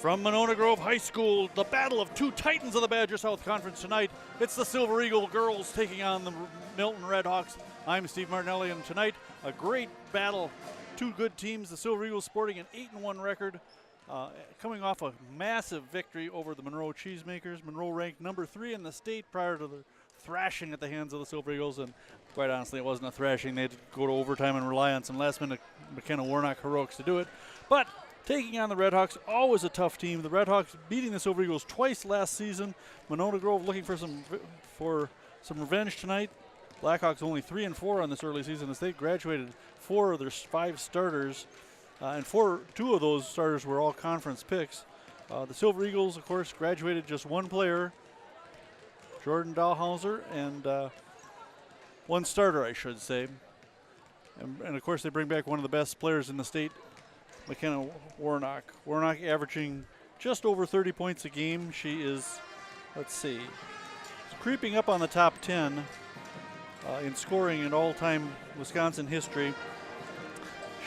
From Monona Grove High School, the battle of two titans of the Badger South Conference tonight. It's the Silver Eagle girls taking on the Milton Redhawks. I'm Steve Martinelli, and tonight, a great battle. Two good teams, the Silver Eagles sporting an 8-1 record, coming off a massive victory over the Monroe Cheesemakers. Monroe ranked number 3 in the state prior to the thrashing at the hands of the Silver Eagles, and quite honestly, it wasn't a thrashing. They had to go to overtime and rely on some last-minute McKenna Warnock heroics to do it. But taking on the Redhawks, always a tough team. The Redhawks beating the Silver Eagles twice last season. Monona Grove looking for some revenge tonight. Blackhawks only 3-4 on this early season as they graduated 4 of their 5 starters, and 2 of those starters were all conference picks. The Silver Eagles, of course, graduated just 1 player, Jordan Dahlhauser, and 1 starter, I should say. And of course, they bring back one of the best players in the state, McKenna Warnock. Warnock averaging just over 30 points a game. She is, creeping up on the top 10 in scoring in all-time Wisconsin history.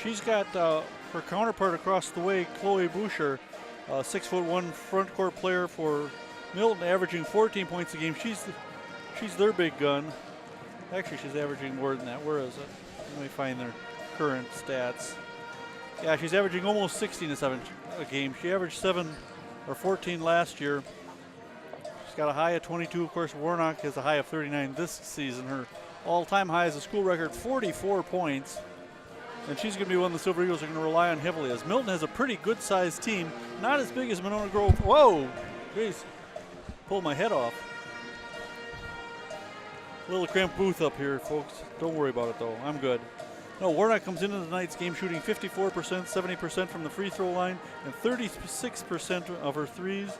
She's got her counterpart across the way, Chloe Boucher, 6'1" front court player for Milton, averaging 14 points a game. She's their big gun. Actually, she's averaging more than that. Where is it? Let me find their current stats. Yeah, she's averaging almost 16 a game. She averaged 7 or 14 last year. She's got a high of 22. Of course, Warnock has a high of 39 this season. Her all-time high is a school record, 44 points. And she's going to be one the Silver Eagles are going to rely on heavily, as Milton has a pretty good-sized team. Not as big as Monona Grove. Whoa! Jeez. Pulled my head off. A little cramped booth up here, folks. Don't worry about it, though. I'm good. No, Warnock comes into tonight's game shooting 54%, 70% from the free throw line, and 36% of her threes.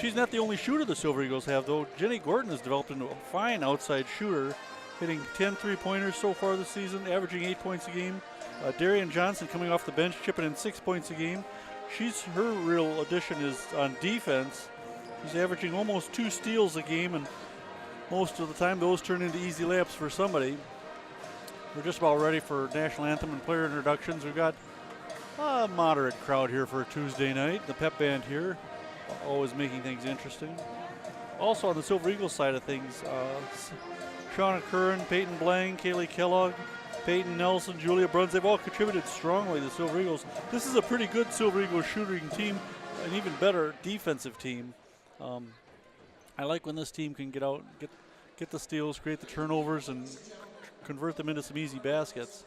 She's not the only shooter the Silver Eagles have, though. Jenny Gordon has developed into a fine outside shooter, hitting 10 three-pointers so far this season, averaging 8 points a game. Darian Johnson coming off the bench, chipping in 6 points a game. Her real addition is on defense. She's averaging almost 2 steals a game, and most of the time those turn into easy layups for somebody. We're just about ready for national anthem and player introductions. We've got a moderate crowd here for a Tuesday night. The pep band here, always making things interesting. Also on the Silver Eagles side of things, Shauna Curran, Peyton Blang, Kaylee Kellogg, Peyton Nelson, Julia Bruns, they've all contributed strongly to the Silver Eagles. This is a pretty good Silver Eagles shooting team, an even better defensive team. I like when this team can get out, get the steals, create the turnovers, and convert them into some easy baskets.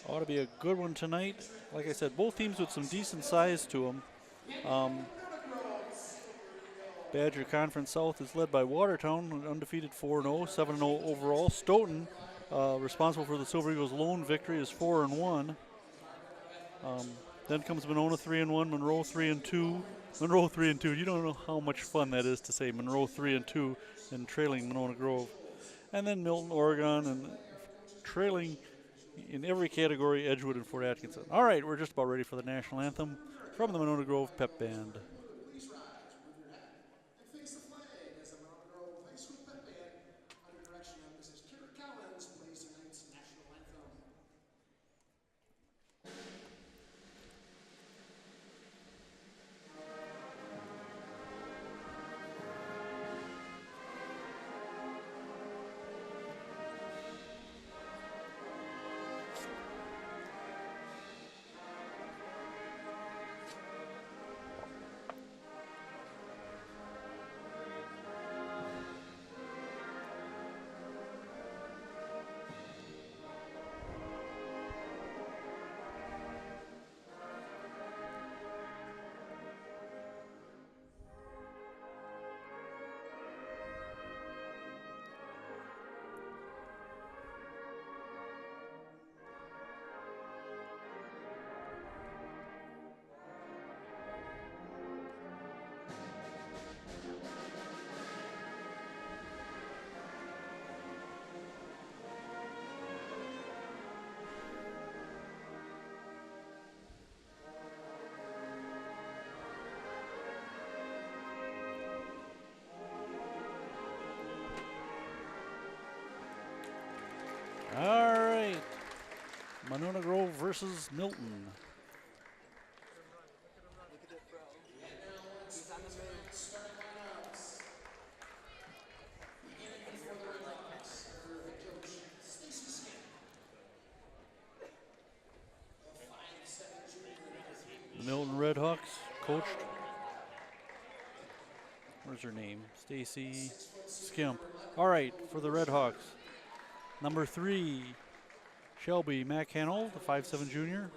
Ought to be a good one tonight. Like I said, both teams with some decent size to them. Badger Conference South is led by Watertown, undefeated 4-0, 7-0 overall. Stoughton, responsible for the Silver Eagles' lone victory, is 4-1. Then comes Monona 3-1, Monroe 3-2. Monroe 3-2. You don't know how much fun that is to say Monroe 3-2 and trailing Monona Grove. And then Milton, Oregon, and trailing in every category Edgewood and Fort Atkinson. All right, we're just about ready for the national anthem from the Monona Grove Pep Band. versus Milton. The Milton Redhawks coached. Where's her name? Stacy Skimp. All right, for the Redhawks. Number 3, Shelby McHanold, a 5'7" junior.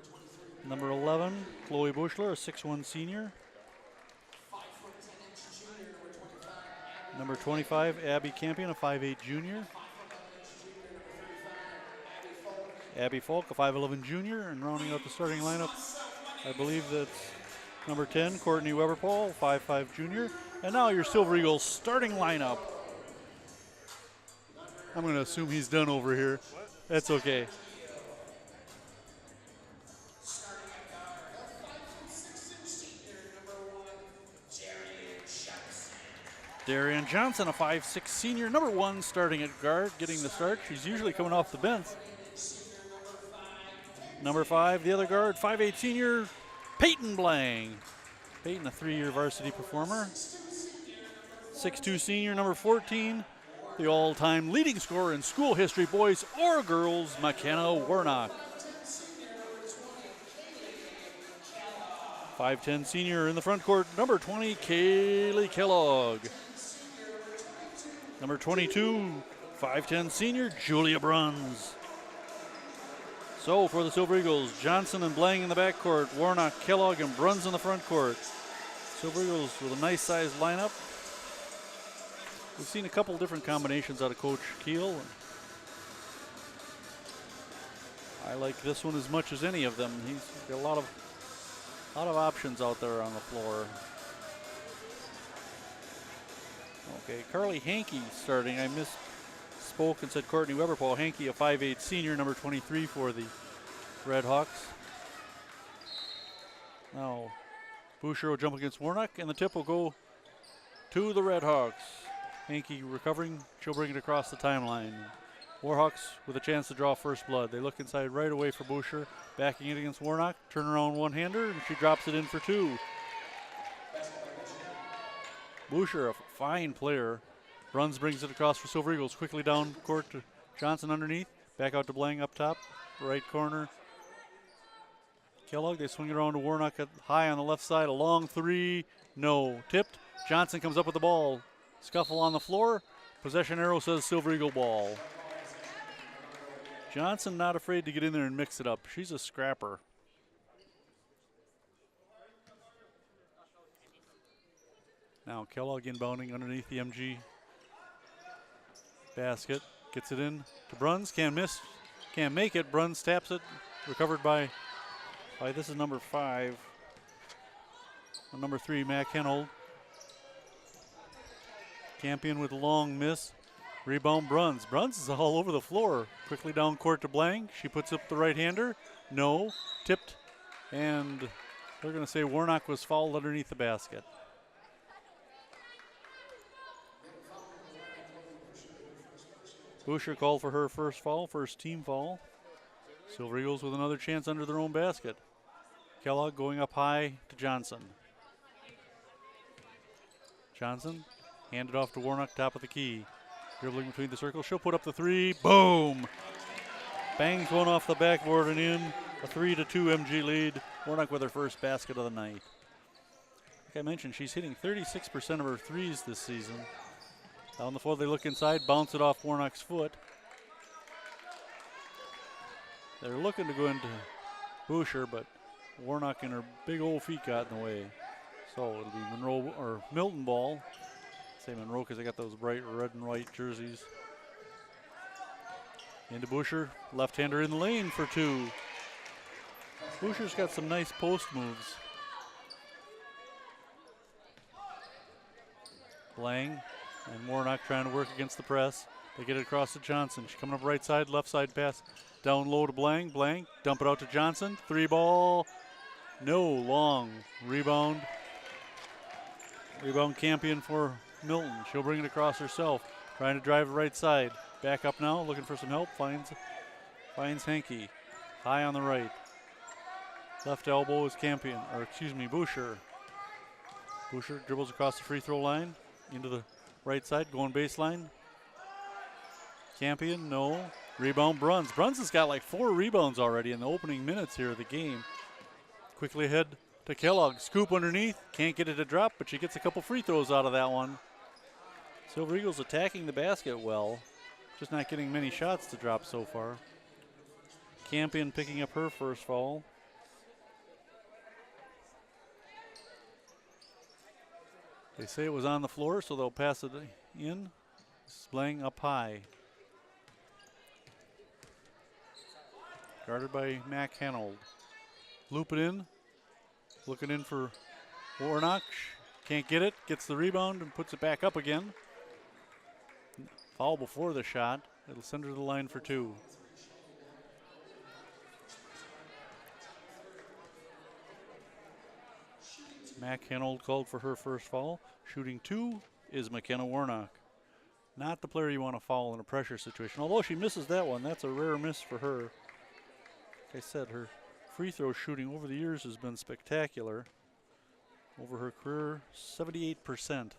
Number 11, Chloe Bushler, a 6'1" senior. Number 25, Abby Campion, a 5'8" junior. Abby Falk, a 5'11" junior. And rounding out the starting lineup, I believe that's number 10, Courtney Weber-Paul, 5'5" junior. And now your Silver Eagles starting lineup. I'm going to assume he's done over here. That's okay. Darian Johnson, a 5'6" senior, number 1 starting at guard, getting the start. She's usually coming off the bench. Number 5, the other guard, 5'8" senior, Peyton Blang. Peyton, a 3-year varsity performer. 6'2" senior, number 14, the all-time leading scorer in school history, boys or girls, McKenna Warnock. 5'10" senior in the front court, number 20, Kaylee Kellogg. Number 22, 5'10" senior, Julia Bruns. So for the Silver Eagles, Johnson and Blang in the backcourt, Warnock, Kellogg, and Bruns in the front court. Silver Eagles with a nice sized lineup. We've seen a couple different combinations out of Coach Keel. I like this one as much as any of them. He's got a lot of options out there on the floor. Okay, Carly Hankey starting. I misspoke and said Courtney Weber-Paul. Hankey, a 5'8" senior, number 23 for the Redhawks. Now, Boucher will jump against Warnock, and the tip will go to the Redhawks. Hankey recovering, she'll bring it across the timeline. Warhawks with a chance to draw first blood. They look inside right away for Boucher, backing it against Warnock, turnaround one-hander, and she drops it in for 2. Boucher, a fine player. Bruns brings it across for Silver Eagles, quickly down court to Johnson underneath, back out to Blang up top, right corner. Kellogg, they swing it around to Warnock high on the left side, a long 3, no, tipped. Johnson comes up with the ball. Scuffle on the floor. Possession arrow says Silver Eagle ball. Johnson not afraid to get in there and mix it up. She's a scrapper. Now Kellogg inbounding underneath the MG basket. Gets it in to Bruns. Can't make it. Bruns taps it. Recovered by this is number 5. Number 3, Mac Henold. Campion with a long miss. Rebound Bruns. Bruns is all over the floor. Quickly down court to Blang. She puts up the right-hander. No. Tipped. And they're going to say Warnock was fouled underneath the basket. Boucher called for her first foul, first team foul. Silver Eagles with another chance under their own basket. Kellogg going up high to Johnson. Johnson handed off to Warnock, top of the key. Dribbling between the circles. She'll put up the 3. Boom! Bangs one off the backboard and in. A 3-2 MG lead. Warnock with her first basket of the night. Like I mentioned, she's hitting 36% of her threes this season. Down the floor, they look inside, bounce it off Warnock's foot. They're looking to go into Boucher, but Warnock and her big old feet got in the way. So it'll be Monroe or Milton ball. Say Monroe because they got those bright red and white jerseys. Into Boucher, left-hander in the lane for 2. Boucher's got some nice post moves. Blang and Warnock trying to work against the press. They get it across to Johnson. She's coming up right side, left side pass down low to Blang. Blang, dump it out to Johnson. 3 ball, no, long. Rebound. Rebound Campion for Milton. She'll bring it across herself. Trying to drive it right side. Back up now, looking for some help. Finds Hankey. High on the right. Left elbow is Campion, or excuse me, Boucher. Boucher dribbles across the free throw line into the right side, going baseline. Campion, no. Rebound, Bruns. Bruns has got like 4 rebounds already in the opening minutes here of the game. Quickly ahead to Kellogg. Scoop underneath. Can't get it to drop, but she gets a couple free throws out of that one. Silver Eagles attacking the basket well. Just not getting many shots to drop so far. Campion picking up her first foul. They say it was on the floor, so they'll pass it in. Splaying up high. Guarded by Mac Hanold. Loop it in. Looking in for Warnock. Can't get it. Gets the rebound and puts it back up again. Foul before the shot. It'll send her to the line for 2. Mac Hanold called for her first foul. Shooting 2 is McKenna Warnock. Not the player you want to foul in a pressure situation. Although she misses that one, that's a rare miss for her. Like I said, her free throw shooting over the years has been spectacular. Over her career, 78%.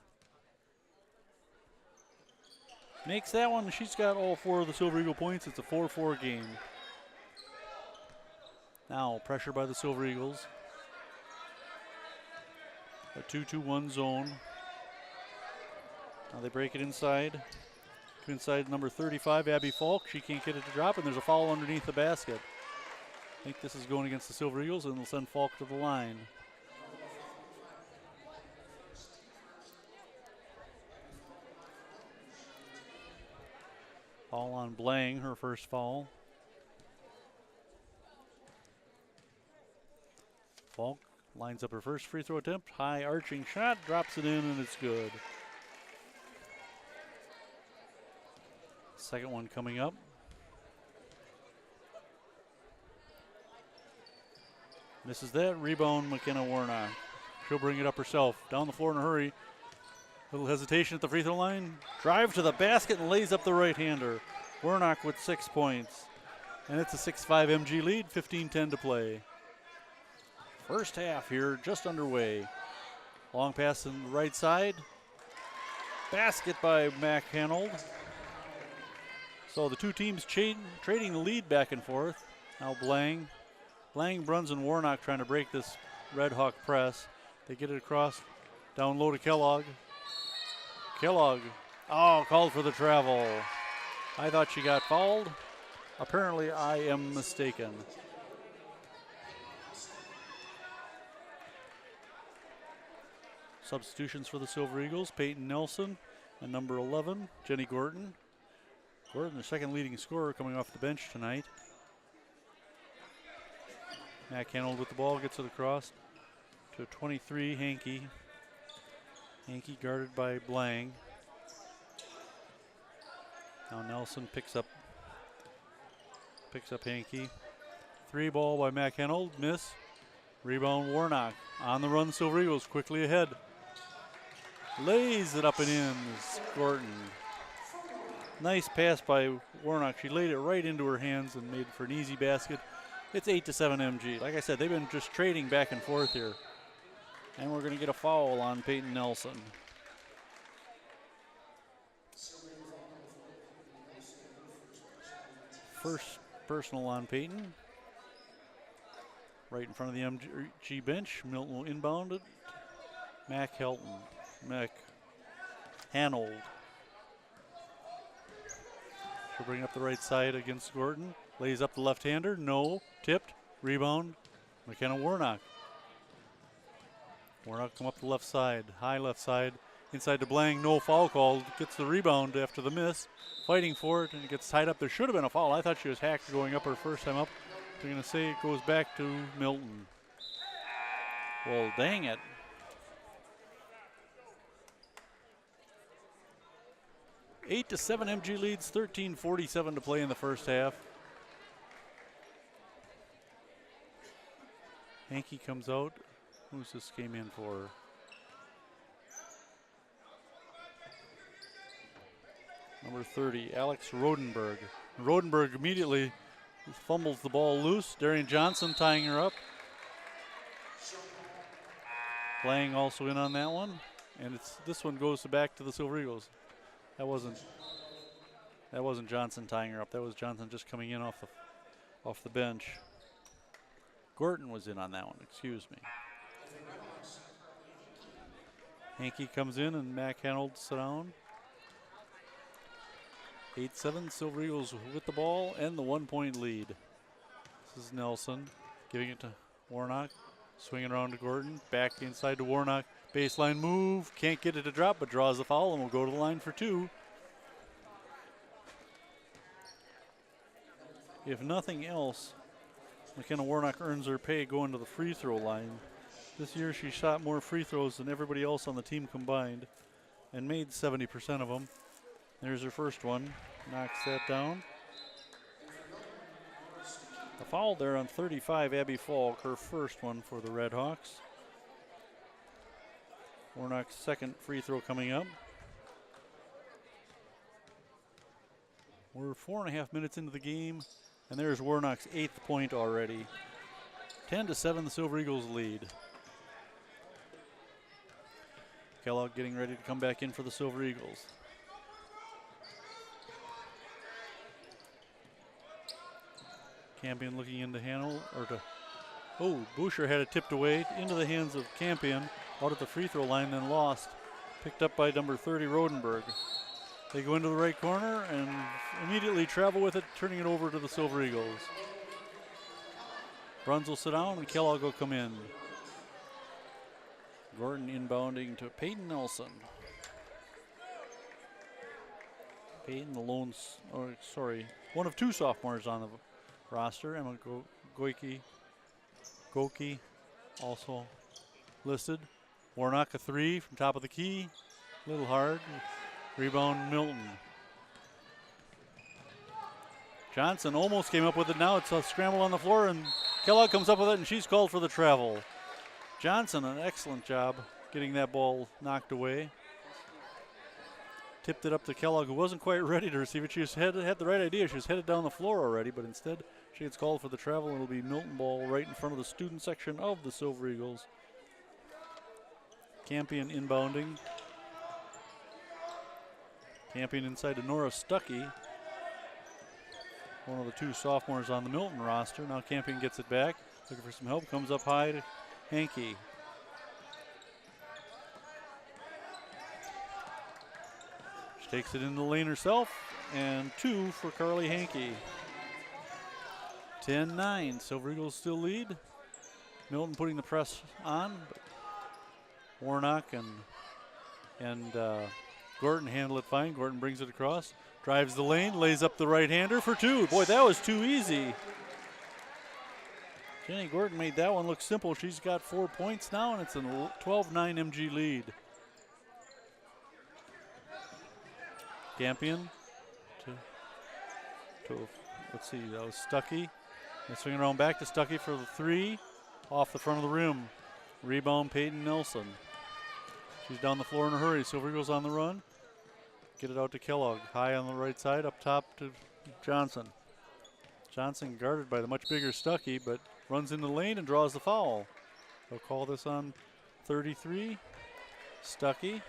Makes that one. She's got all 4 of the Silver Eagle points. It's a 4-4 game. Now, pressure by the Silver Eagles. A 2-2-1 zone. Now they break it inside. To inside number 35, Abby Falk. She can't get it to drop, and there's a foul underneath the basket. I think this is going against the Silver Eagles, and they'll send Falk to the line. Foul on Blang, her first foul. Falk lines up her first free throw attempt. High arching shot, drops it in, and it's good. Second one coming up. Misses that. Rebound, McKenna Warnock. She'll bring it up herself. Down the floor in a hurry. Little hesitation at the free throw line. Drive to the basket and lays up the right-hander. Warnock with 6 points. And it's a 6-5 MG lead, 15-10 to play. First half here, just underway. Long pass on the right side. Basket by Mac Hanold. So the two teams trading the lead back and forth. Now Blang, Bruns, and Warnock trying to break this Red Hawk press. They get it across, down low to Kellogg. Kellogg, called for the travel. I thought she got fouled. Apparently I am mistaken. Substitutions for the Silver Eagles, Peyton Nelson and number 11, Jenny Gordon. Gordon, the second leading scorer, coming off the bench tonight. Mac Hanold with the ball, gets it across to 23, Hankey. Hankey guarded by Blang. Now Nelson picks up Hankey. 3 ball by Mac Hanold, miss. Rebound Warnock. On the run, Silver Eagles quickly ahead. Lays it up and in, Gordon. Nice pass by Warnock. She laid it right into her hands and made for an easy basket. It's 8-7 MG. Like I said, they've been just trading back and forth here. And we're going to get a foul on Peyton Nelson. First personal on Peyton. Right in front of the MG bench. Milton will inbound it. Mac Hanold. She'll bring up the right side against Gordon. Lays up the left-hander. No. Tipped. Rebound. McKenna Warnock. Warnock come up the left side. High left side. Inside to Blang. No foul called. Gets the rebound after the miss. Fighting for it, and it gets tied up. There should have been a foul. I thought she was hacked going up her first time up. They're going to say it goes back to Milton. Well, dang it. Eight to 7 MG leads, 13:47 to play in the first half. Hankey comes out. Who's this came in for? Number 30, Alex Rodenberg. Rodenberg immediately fumbles the ball loose. Darian Johnson tying her up. Lang also in on that one. And this one goes back to the Silver Eagles. That wasn't Johnson tying her up. That was Johnson just coming in off the bench. Gorton was in on that one, excuse me. Hankey comes in and Mac Hanold down. 8-7, Silver Eagles with the ball and the 1-point lead. This is Nelson giving it to Warnock. Swinging around to Gorton. Back inside to Warnock. Baseline move. Can't get it to drop, but draws the foul and will go to the line for 2. If nothing else, McKenna Warnock earns her pay going to the free throw line. This year she shot more free throws than everybody else on the team combined and made 70% of them. There's her first one. Knocks that down. A foul there on 35, Abby Falk, her first one for the Red Hawks. Warnock's second free throw coming up. We're 4.5 minutes into the game, and there's Warnock's 8th point already. 10-7, the Silver Eagles lead. Kellogg getting ready to come back in for the Silver Eagles. Campion looking into handle, Boucher had it tipped away into the hands of Campion out at the free throw line, then lost. Picked up by number 30, Rodenberg. They go into the right corner and immediately travel with it, turning it over to the Silver Eagles. Bruns will sit down and Kellogg will come in. Gordon inbounding to Peyton Nelson. Peyton, one of 2 sophomores on the roster. Emma Goki also listed. Warnock a 3 from top of the key. A little hard. Rebound Milton. Johnson almost came up with it. Now it's a scramble on the floor and Kellogg comes up with it and she's called for the travel. Johnson, an excellent job getting that ball knocked away. Tipped it up to Kellogg, who wasn't quite ready to receive it. She had the right idea. She was headed down the floor already, but instead she gets called for the travel. It'll be Milton ball right in front of the student section of the Silver Eagles. Campion inbounding. Campion inside to Nora Stuckey, one of the 2 sophomores on the Milton roster. Now Campion gets it back, looking for some help, comes up high to Hankey. She takes it in the lane herself, and 2 for Carly Hankey. 10-9, Silver Eagles still lead. Milton putting the press on, but Warnock and Gordon handle it fine. Gordon brings it across, drives the lane, lays up the right-hander for 2. Boy, that was too easy. Jenny Gordon made that one look simple. She's got 4 points now, and it's a 12-9 MG lead. Campion to let's see, that was Stuckey. They swing around back to Stuckey for the 3, off the front of the rim. Rebound Peyton Nelson. She's down the floor in a hurry. Silver Eagles on the run. Get it out to Kellogg. High on the right side, up top to Johnson. Johnson guarded by the much bigger Stuckey, but runs in the lane and draws the foul. They'll call this on 33. Stuckey.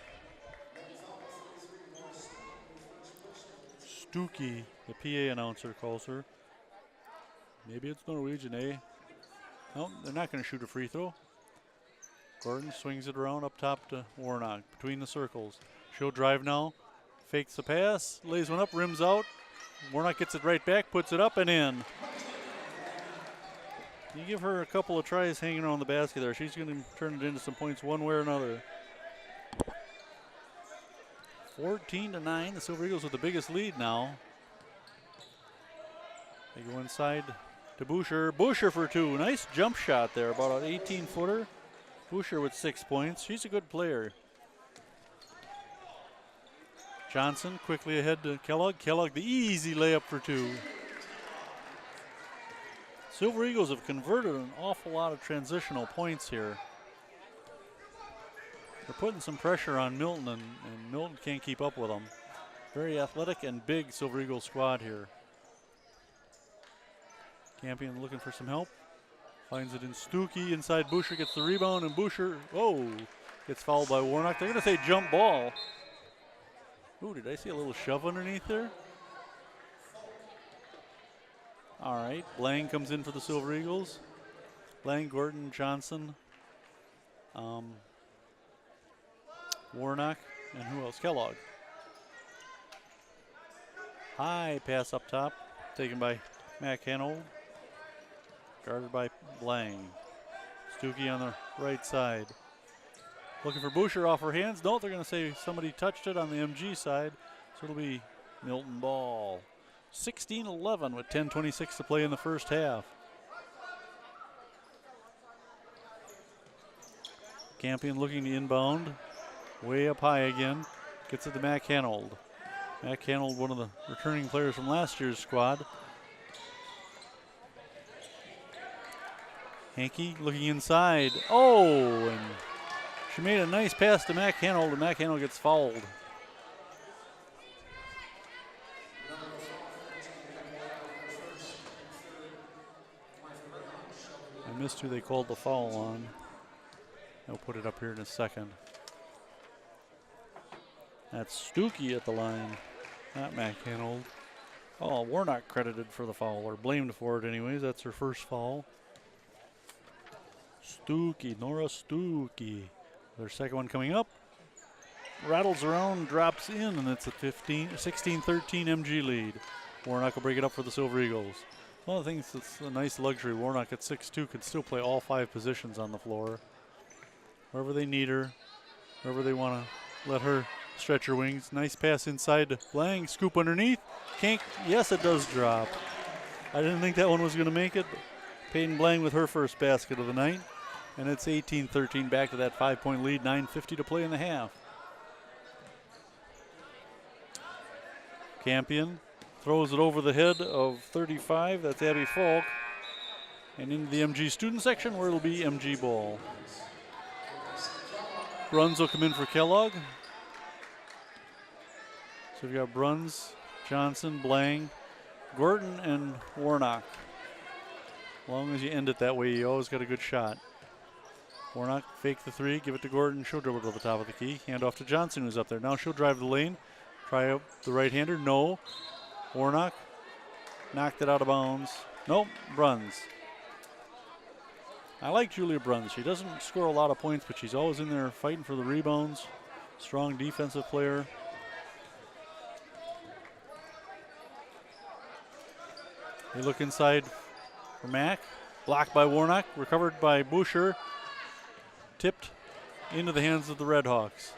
Stuckey, the PA announcer calls her. Maybe it's Norwegian, eh? No, they're not going to shoot a free throw. Gordon swings it around up top to Warnock, between the circles. She'll drive now, fakes the pass, lays one up, rims out. Warnock gets it right back, puts it up and in. You give her a couple of tries hanging around the basket there. She's going to turn it into some points one way or another. 14-9, the Silver Eagles with the biggest lead now. They go inside to Boucher. Boucher for 2. Nice jump shot there, about an 18-footer. Boucher with 6 points. She's a good player. Johnson quickly ahead to Kellogg. Kellogg the easy layup for 2. Silver Eagles have converted an awful lot of transitional points here. They're putting some pressure on Milton, and Milton can't keep up with them. Very athletic and big Silver Eagle squad here. Campion looking for some help. Finds it in Stuckey. Inside Boucher gets the rebound, and Boucher, gets fouled by Warnock. They're going to say jump ball. Ooh, did I see a little shove underneath there? All right, Blank comes in for the Silver Eagles. Blank, Gordon, Johnson, Warnock, and who else? Kellogg. High pass up top, taken by Matt Hanold. Guarded by Blank. Stuckey on the right side. Looking for Boucher off her hands. No, they're going to say somebody touched it on the MG side, so it'll be Milton ball. 16-11 with 10:26 to play in the first half. Campion looking to inbound. Way up high again. Gets it to Mac Hanold. Mac Hanold, one of the returning players from last year's squad. Hankey looking inside. And she made a nice pass to Mac Hanold, and Mac Hanold gets fouled. I missed who they called the foul on. I'll put it up here in a second. That's Stuckey at the line, not Mac Hanold. Warnock credited for the foul, or blamed for it anyways. That's her first foul. Stuckey, Nora Stuckey. Their second one coming up. Rattles around, drops in, and it's a 16-13 MG lead. Warnock will break it up for the Silver Eagles. One of the things that's a nice luxury, Warnock at 6'2" can still play all 5 positions on the floor. Wherever they need her, wherever they want to let her stretch her wings. Nice pass inside to Blank, scoop underneath. Yes, it does drop. I didn't think that one was going to make it. Peyton Blank with her first basket of the night. And it's 18-13, back to that 5-point lead, 9:50 to play in the half. Campion throws it over the head of 35, that's Abby Falk. And into the MG student section where it'll be MG ball. Bruns will come in for Kellogg. So we've got Bruns, Johnson, Blank, Gordon, and Warnock. As long as you end it that way, you always got a good shot. Warnock fake the three, give it to Gordon. She'll dribble to the top of the key. Hand off to Johnson, who's up there. Now she'll drive the lane. Try up the right-hander. No. Warnock knocked it out of bounds. Nope. Bruns. I like Julia Bruns. She doesn't score a lot of points, but she's always in there fighting for the rebounds. Strong defensive player. They look inside for Mack. Blocked by Warnock. Recovered by Boucher. Tipped into the hands of the Red Hawks.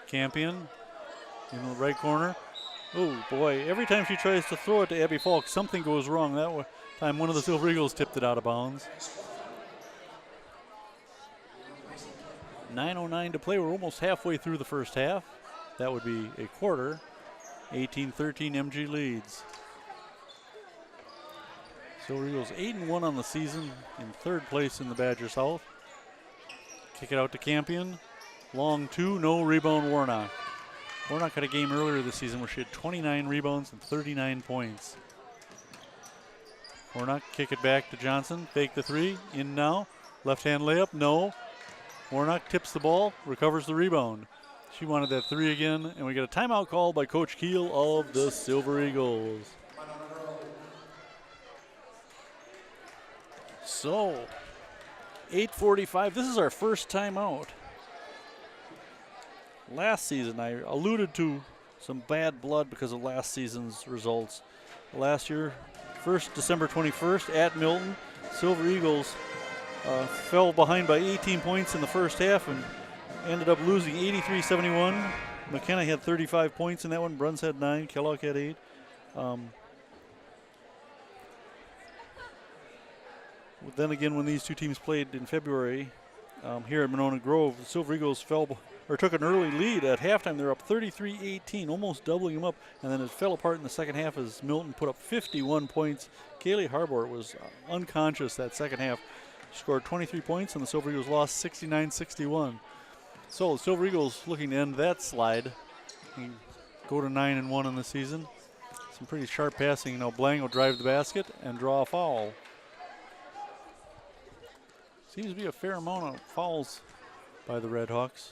Campion in the right corner. Oh boy, every time she tries to throw it to Abby Falk, something goes wrong. That time one of the Silver Eagles tipped it out of bounds. 9:09 to play. We're almost halfway through the first half. That would be a quarter. 18-13 MG leads. Silver Eagles 8-1 on the season, in third place in the Badger South. Kick it out to Campion. Long two, no rebound Warnock. Warnock had a game earlier this season where she had 29 rebounds and 39 points. Warnock kick it back to Johnson. Fake the three, in now. Left hand layup, no. Warnock tips the ball, recovers the rebound. She wanted that three again, and we get a timeout call by Coach Keel of the Silver Eagles. So, 8:45, this is our first timeout. Last season, I alluded to some bad blood because of last season's results. Last year, December 21st at Milton, Silver Eagles fell behind by 18 points in the first half and ended up losing 83-71. McKenna had 35 points in that one. Bruns had 9. Kellogg had 8. Then again, when these two teams played in February here at Monona Grove, the Silver Eagles took an early lead at halftime. They were up 33-18, almost doubling them up, and then it fell apart in the second half as Milton put up 51 points. Kaylee Harbor was unconscious that second half. She scored 23 points, and the Silver Eagles lost 69-61. So the Silver Eagles looking to end that slide and go to 9-1 in the season. Some pretty sharp passing. Blank will drive the basket and draw a foul. Seems to be a fair amount of fouls by the Red Hawks.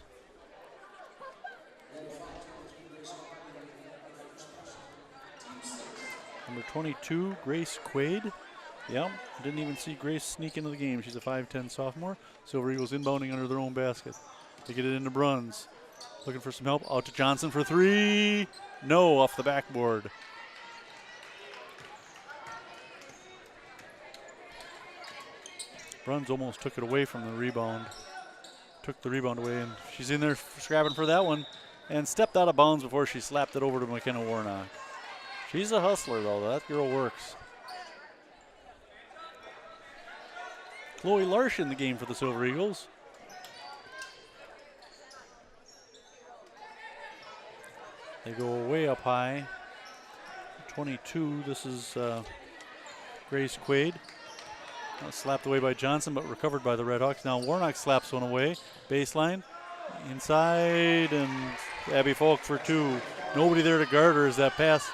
Number 22, Grace Quaid. Yep, didn't even see Grace sneak into the game. She's a 5'10 sophomore. Silver Eagles inbounding under their own basket. They get it into Bruns. Looking for some help. Out to Johnson for three. No, off the backboard. Bruns almost took it away from the rebound. Took the rebound away, and she's in there scrapping for that one and stepped out of bounds before she slapped it over to McKenna Warnock. She's a hustler, though. That girl works. Chloe Larsh in the game for the Silver Eagles. They go way up high. 22, this is Grace Quaid. Slapped away by Johnson, but recovered by the Red Hawks. Now Warnock slaps one away. Baseline. Inside, and Abby Falk for two. Nobody there to guard her as that pass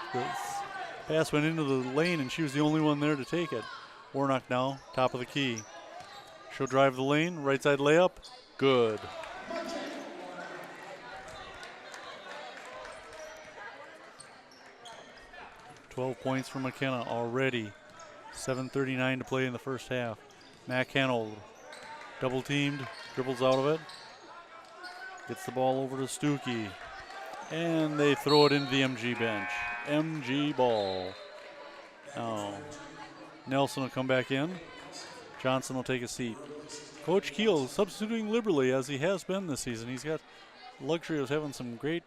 went into the lane, and she was the only one there to take it. Warnock now, top of the key. She'll drive the lane, right side layup, good. $12 points for McKenna already. 7:39 to play in the first half. Mac Hanold, double teamed, dribbles out of it. Gets the ball over to Stuckey. And they throw it into the MG bench. MG ball. Now, Nelson will come back in. Johnson will take a seat. Coach Keel substituting liberally as he has been this season. He's got the luxury of having some great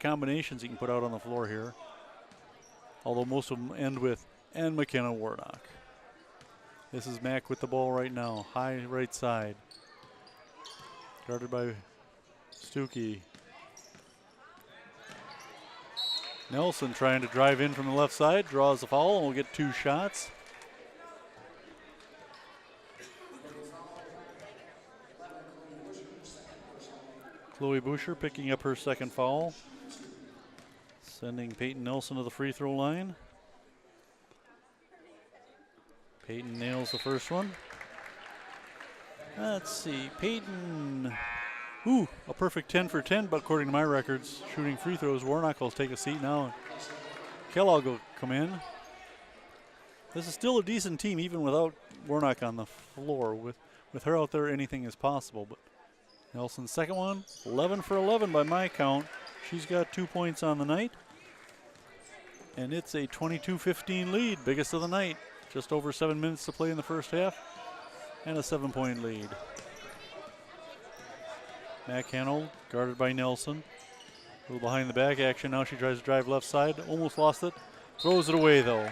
combinations he can put out on the floor here. Although most of them end with, and McKenna Warnock. This is Mack with the ball right now. High right side. Guarded by Stuckey. Nelson trying to drive in from the left side. Draws the foul and will get two shots. Chloe Boucher picking up her second foul. Sending Peyton Nelson to the free throw line. Peyton nails the first one. Let's see, Peyton, a perfect 10 for 10, but according to my records, shooting free throws. Warnock will take a seat now. Kellogg will come in. This is still a decent team, even without Warnock on the floor. With her out there, anything is possible. But Nelson's second one, 11 for 11 by my count. She's got 2 points on the night. And it's a 22-15 lead, biggest of the night. Just over 7 minutes to play in the first half, and a 7-point lead. Mac Hanold, guarded by Nelson. A little behind the back action. Now she tries to drive left side. Almost lost it. Throws it away, though.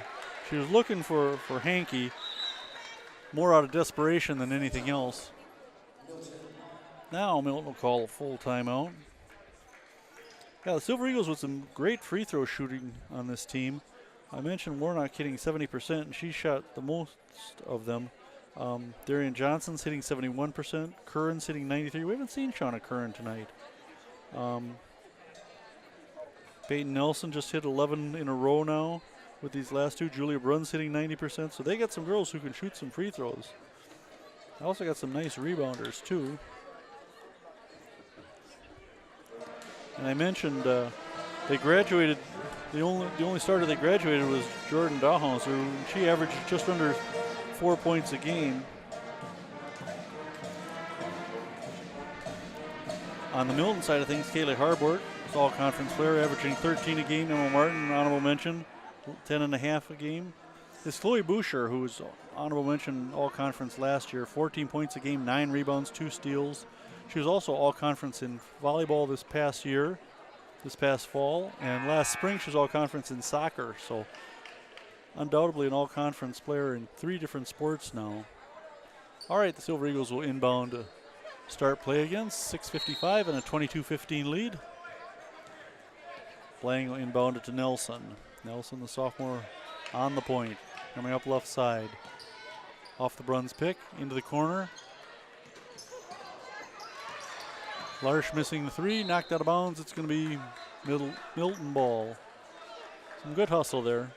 She was looking for Hankey, more out of desperation than anything else. Now Milton will call a full timeout. Yeah, the Silver Eagles with some great free throw shooting on this team. I mentioned Warnock hitting 70%, and she shot the most of them. Darian Johnson's hitting 71%. Curran's hitting 93%. We haven't seen Shauna Curran tonight. Peyton Nelson just hit 11 in a row now with these last two. Julia Bruns hitting 90%. So they got some girls who can shoot some free throws. I also got some nice rebounders, too. And I mentioned they graduated. The only starter they graduated was Jordan Dawhauser. She averaged just under 4 points a game. On the Milton side of things, Kaylee Harbort is all-conference player, averaging 13 a game. Emma Martin, honorable mention, 10.5 a game. This Chloe Boucher, who was honorable mention all-conference last year, 14 points a game, 9 rebounds, 2 steals. She was also all-conference in volleyball this past year, this past fall, and last spring she was all-conference in soccer. So undoubtedly an all-conference player in 3 different sports now. All right, the Silver Eagles will inbound to start play again. 6:55 and a 22-15 lead. Playing inbound it to Nelson. Nelson, the sophomore, on the point, coming up left side. Off the Bruns pick, into the corner. Larsh missing the 3, knocked out of bounds. It's going to be Milton ball. Some good hustle there.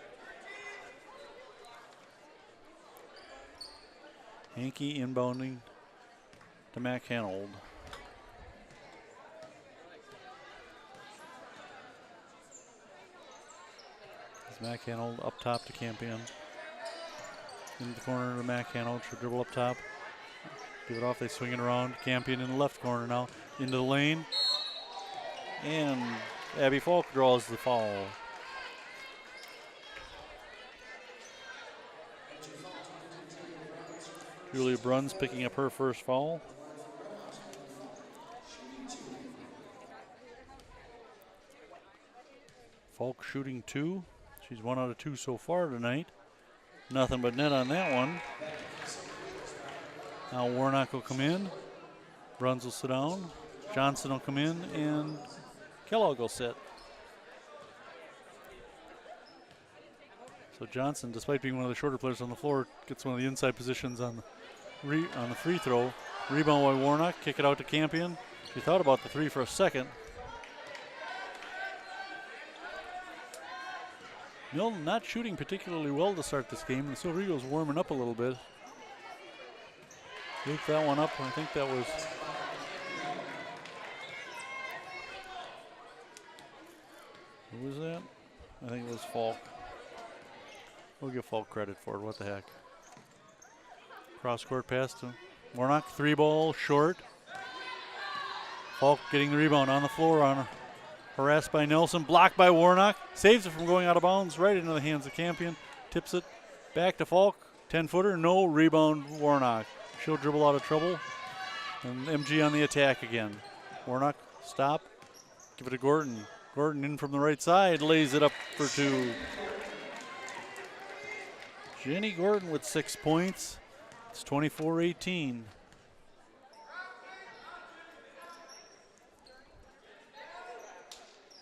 Hankey inbounding to Mac Hanold. Mac Hanold up top to Campion. Into the corner to Mac Hanold. Should dribble up top. Give it off. They swing it around. Campion in the left corner now. Into the lane. And Abby Falk draws the foul. Julia Bruns picking up her first foul. Falk shooting 2. She's 1 out of 2 so far tonight. Nothing but net on that one. Now Warnock will come in. Bruns will sit down. Johnson will come in, and Kellogg will sit. So Johnson, despite being one of the shorter players on the floor, gets one of the inside positions on the free throw. Rebound by Warnock. Kick it out to Campion. She thought about the 3 for a second. Milton not shooting particularly well to start this game. The Silver Eagles warming up a little bit. Luke that one up. I think that was... Who was that? I think it was Falk. We'll give Falk credit for it. What the heck. Cross-court pass to Warnock. 3-ball short. Falk getting the rebound on the floor on her. Harassed by Nelson, blocked by Warnock, saves it from going out of bounds, right into the hands of Campion, tips it back to Falk, 10-footer, no, rebound Warnock. She'll dribble out of trouble, and MG on the attack again. Warnock, stop, give it to Gordon. Gordon in from the right side, lays it up for 2. Jenny Gordon with 6 points, it's 24-18.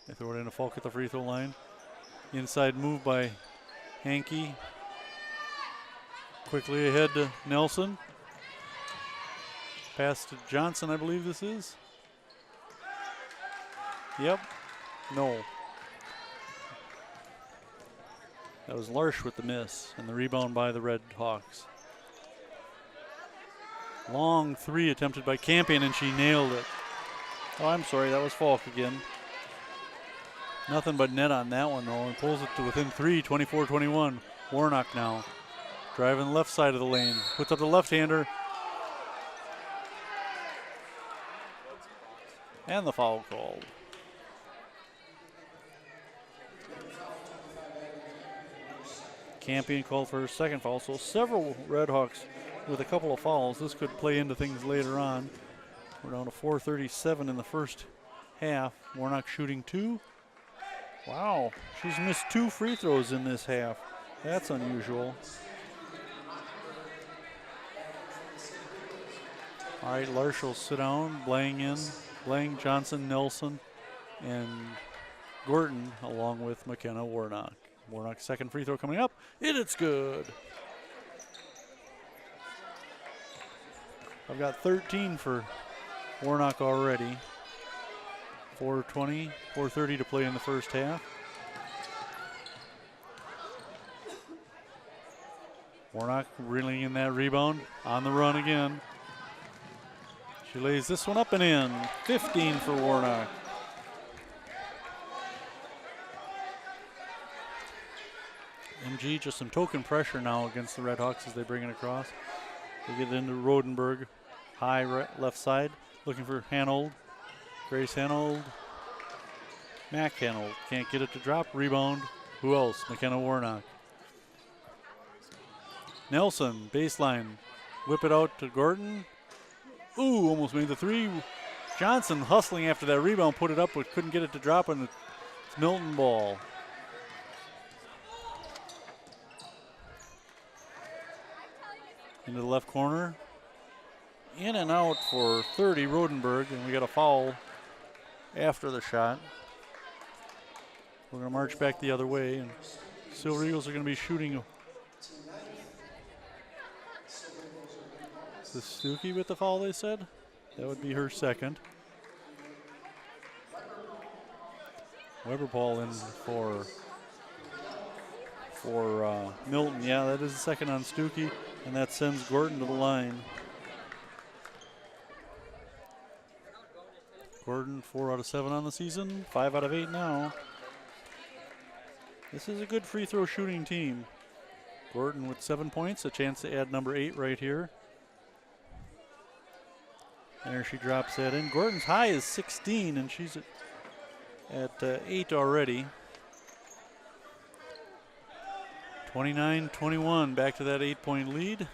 They throw it in to Falk at the free throw line. Inside move by Hankey. Quickly ahead to Nelson. Pass to Johnson, I believe this is. Yep. No. That was Larsh with the miss, and the rebound by the Red Hawks. Long 3 attempted by Campion, and she nailed it. Oh, I'm sorry, that was Falk again. Nothing but net on that one, though, and pulls it to within 3, 24-21. Warnock now driving the left side of the lane. Puts up the left-hander. And the foul called. Campion called for her second foul, so several Redhawks with a couple of fouls. This could play into things later on. We're down to 4:37 in the first half. Warnock shooting 2. Wow, she's missed 2 free throws in this half. That's unusual. All right, Larsh will sit down, Blang in. Blang, Johnson, Nelson, and Gordon along with McKenna Warnock. Warnock's second free throw coming up, and it's good. I've got 13 for Warnock already. 4:30 to play in the first half. Warnock reeling in that rebound, on the run again. She lays this one up and in. 15 for Warnock. MG just some token pressure now against the Redhawks as they bring it across. They get it into Rodenberg, high left side, looking for Hanold. Grace Hanold. Mac Hanold can't get it to drop. Rebound. Who else? McKenna Warnock. Nelson, baseline. Whip it out to Gordon. Ooh, almost made the 3. Johnson hustling after that rebound, put it up, but couldn't get it to drop, and it's Milton ball. Into the left corner. In and out for 30, Rodenberg, and we got a foul after the shot. We're going to march back the other way, and Silver Eagles are going to be shooting. Is this Stuckey with the foul, they said? That would be her second. Weber ball in for Milton. Yeah, that is the second on Stuckey, and that sends Gordon to the line. Gordon, 4 out of 7 on the season, 5 out of 8 now. This is a good free throw shooting team. Gordon with 7 points, a chance to add number 8 right here. There she drops that in. Gordon's high is 16, and she's at 8 already. 29-21, back to that 8-point lead.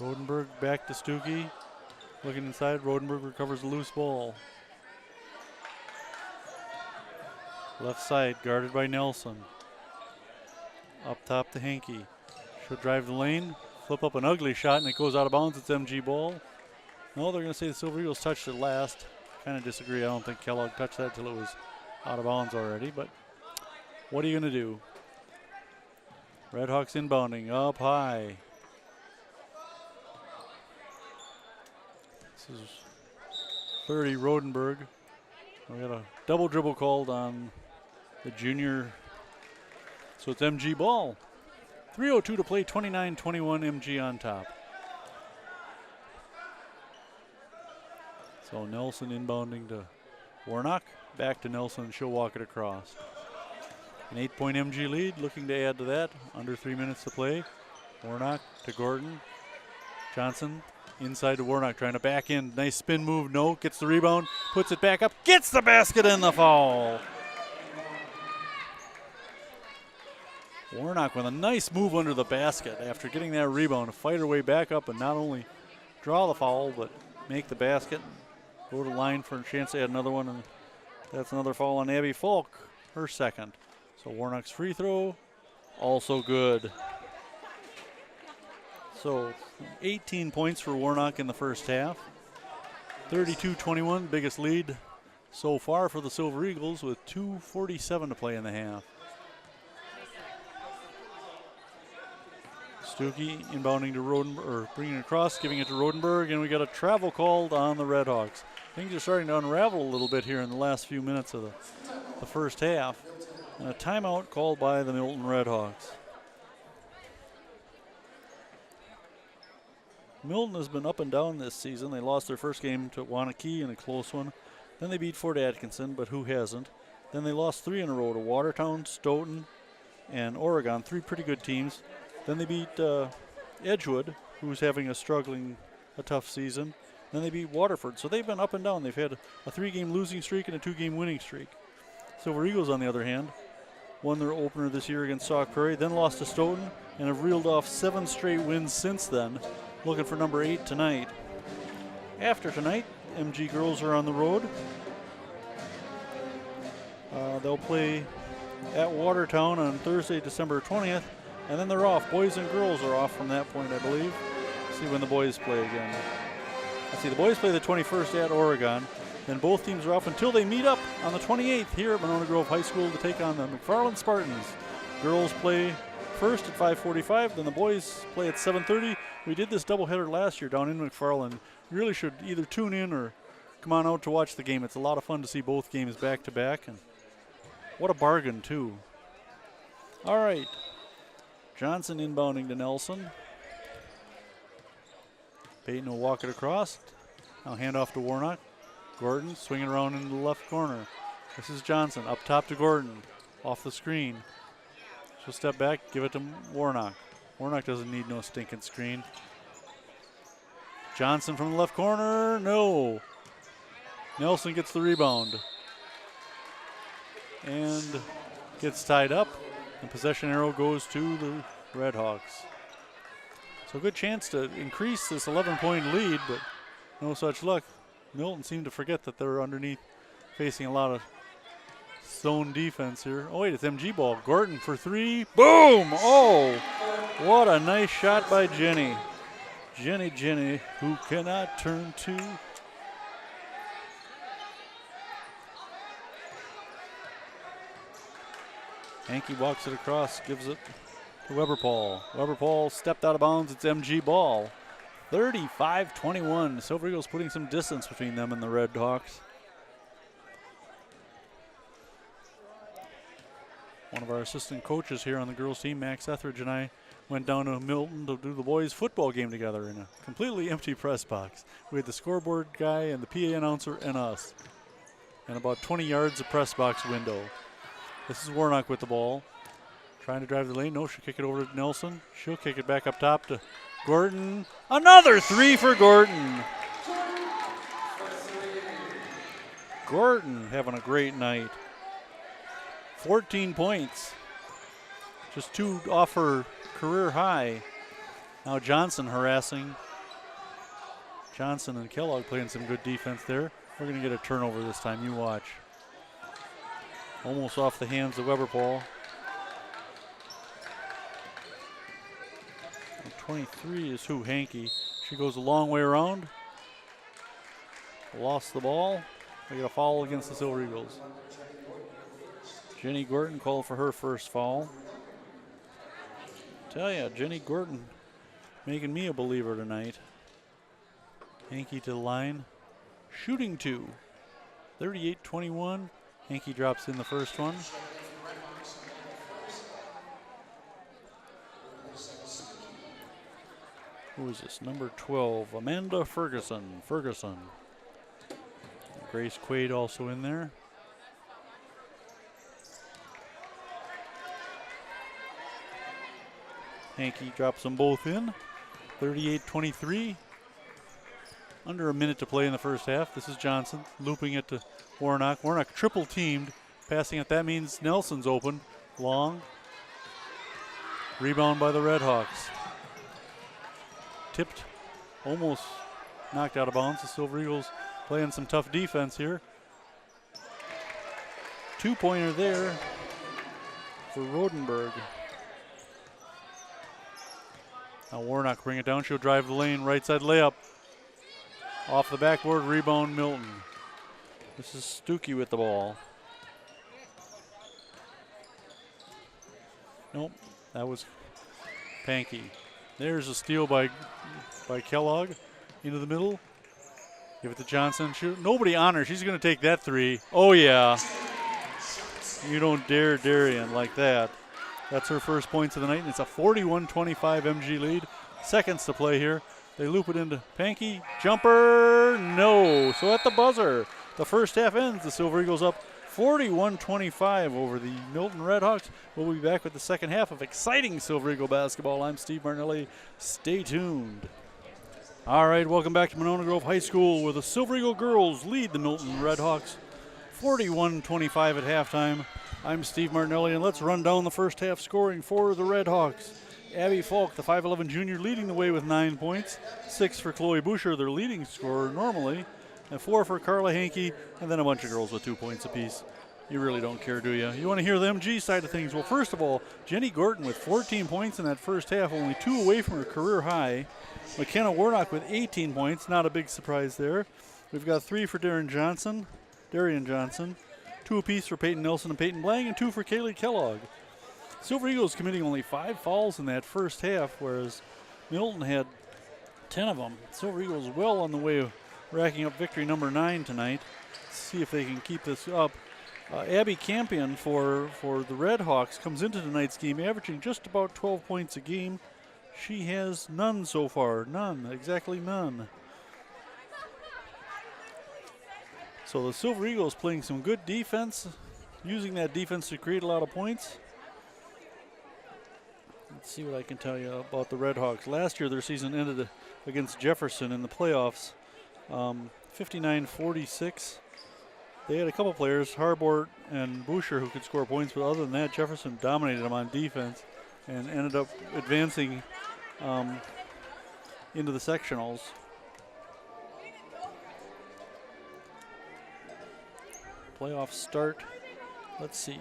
Rodenberg back to Stuckey. Looking inside, Rodenberg recovers the loose ball. Left side, guarded by Nelson. Up top to Henke. She'll drive the lane, flip up an ugly shot, and it goes out of bounds. It's MG ball. No, they're going to say the Silver Eagles touched it last. Kind of disagree. I don't think Kellogg touched that till it was out of bounds already, but what are you going to do? Redhawks inbounding up high. This is 30 Rodenberg. We got a double dribble called on the junior. So it's MG ball. 3:02 to play, 29-21, MG on top. So Nelson inbounding to Warnock. Back to Nelson, she'll walk it across. An 8-point MG lead, looking to add to that. Under 3 minutes to play. Warnock to Gordon. Johnson inside to Warnock, trying to back in. Nice spin move, no. Gets the rebound, puts it back up, gets the basket and the foul. Warnock with a nice move under the basket after getting that rebound to fight her way back up and not only draw the foul, but make the basket. Go to the line for a chance to add another one, and that's another foul on Abby Falk, her second. So Warnock's free throw, also good. So 18 points for Warnock in the first half. 32-21, biggest lead so far for the Silver Eagles with 2:47 to play in the half. Stuckey inbounding to Rodenberg, or bringing it across, giving it to Rodenberg, and we got a travel called on the Redhawks. Things are starting to unravel a little bit here in the last few minutes of the first half. And a timeout called by the Milton Redhawks. Milton has been up and down this season. They lost their first game to Wanakee in a close one. Then they beat Fort Atkinson, but who hasn't? Then they lost 3 in a row to Watertown, Stoughton, and Oregon, 3 pretty good teams. Then they beat Edgewood, who's having a tough season. Then they beat Waterford. So they've been up and down. They've had a 3-game losing streak and a 2-game winning streak. Silver Eagles, on the other hand, won their opener this year against Sauk Prairie, then lost to Stoughton, and have reeled off 7 straight wins since then, looking for number 8 tonight. After tonight, MG girls are on the road. They'll play at Watertown on Thursday, December 20th, and then they're off. Boys and girls are off from that point, I believe. See when the boys play again. Let's see, the boys play the 21st at Oregon. Then both teams are off until they meet up on the 28th here at Monona Grove High School to take on the McFarland Spartans. Girls play first at 5:45, then the boys play at 7:30. We did this doubleheader last year down in McFarland. You really should either tune in or come on out to watch the game. It's a lot of fun to see both games back to back, and what a bargain too. All right, Johnson inbounding to Nelson. Peyton will walk it across. Now hand off to Warnock. Gordon swinging around into the left corner. This is Johnson up top to Gordon. Off the screen. She'll step back, give it to Warnock. Warnock doesn't need no stinking screen. Johnson from the left corner, no. Nelson gets the rebound. And gets tied up. The possession arrow goes to the Redhawks. So a good chance to increase this 11-point lead, but no such luck. Milton seemed to forget that they're underneath, facing a lot of zone defense here. Oh wait, it's MG ball. Gordon for 3. Boom! Oh, what a nice shot by Jenny. Jenny, who cannot turn to. Henke walks it across, gives it to Weber Paul. Weber Paul stepped out of bounds. It's MG ball. 35-21. Silver Eagles putting some distance between them and the Redhawks. One of our assistant coaches here on the girls team, Max Etheridge, and I went down to Milton to do the boys' football game together in a completely empty press box. We had the scoreboard guy and the PA announcer and us. And about 20 yards of press box window. This is Warnock with the ball. Trying to drive the lane. No, she'll kick it over to Nelson. She'll kick it back up top to Gordon. Another 3 for Gordon. Gordon having a great night. 14 points. Just 2 off her career high. Now Johnson harassing. Johnson and Kellogg playing some good defense there. We're going to get a turnover this time. You watch. Almost off the hands of Weber Paul. 23 is who? Hankey. She goes a long way around. Lost the ball. They get a foul against the Silver Eagles. Jenny Gordon called for her first foul. Tell ya, Jenny Gordon making me a believer tonight. Hankey to the line. Shooting 2. 38-21. Hankey drops in the first one. Who is this? Number 12, Amanda Ferguson. Grace Quaid also in there. Hankey drops them both in. 38-23. Under a minute to play in the first half. This is Johnson looping it to Warnock. Warnock triple teamed. Passing it. That means Nelson's open. Long. Rebound by the Redhawks. Tipped. Almost knocked out of bounds. The Silver Eagles playing some tough defense here. 2-pointer there for Rodenberg. Now Warnock bring it down. She'll drive the lane. Right side layup. Off the backboard. Rebound Milton. This is Stuckey with the ball. Nope. That was Pankey. There's a steal by Kellogg into the middle. Give it to Johnson. Shoot. Nobody on her. She's going to take that 3. Oh, yeah. You don't dare Darian like that. That's her first points of the night, and it's a 41-25 MG lead. Seconds to play here. They loop it into Pankey. Jumper. No. So at the buzzer, the first half ends. The Silver Eagles up 41-25 over the Milton Redhawks. We'll be back with the second half of exciting Silver Eagle basketball. I'm Steve Martinelli. Stay tuned. All right, welcome back to Monona Grove High School, where the Silver Eagle girls lead the Milton Redhawks 41-25 at halftime. I'm Steve Martinelli, and let's run down the first half scoring for the Redhawks. Abby Falk, the 5'11 junior, leading the way with 9 points. 6 for Chloe Boucher, their leading scorer normally. And 4 for Carla Hankey, and then a bunch of girls with 2 points apiece. You really don't care, do you? You want to hear the MG side of things? Well, first of all, Jenny Gordon with 14 points in that first half, only 2 away from her career high. McKenna Warnock with 18 points, not a big surprise there. We've got 3 for Darian Johnson, 2 apiece for Peyton Nelson and Peyton Blang, and 2 for Kaylee Kellogg. Silver Eagles committing only 5 fouls in that first half, whereas Milton had 10 of them. Silver Eagles well on the way of racking up victory number 9 tonight. Let's see if they can keep this up. Abby Campion for the Redhawks comes into tonight's game averaging just about 12 points a game. She has none so far. None. Exactly none. So the Silver Eagles playing some good defense, using that defense to create a lot of points. Let's see what I can tell you about the Redhawks. Last year their season ended against Jefferson in the playoffs, 59-46. They had a couple players, Harbort and Boucher, who could score points, but other than that, Jefferson dominated them on defense and ended up advancing into the sectionals. Playoffs start, let's see.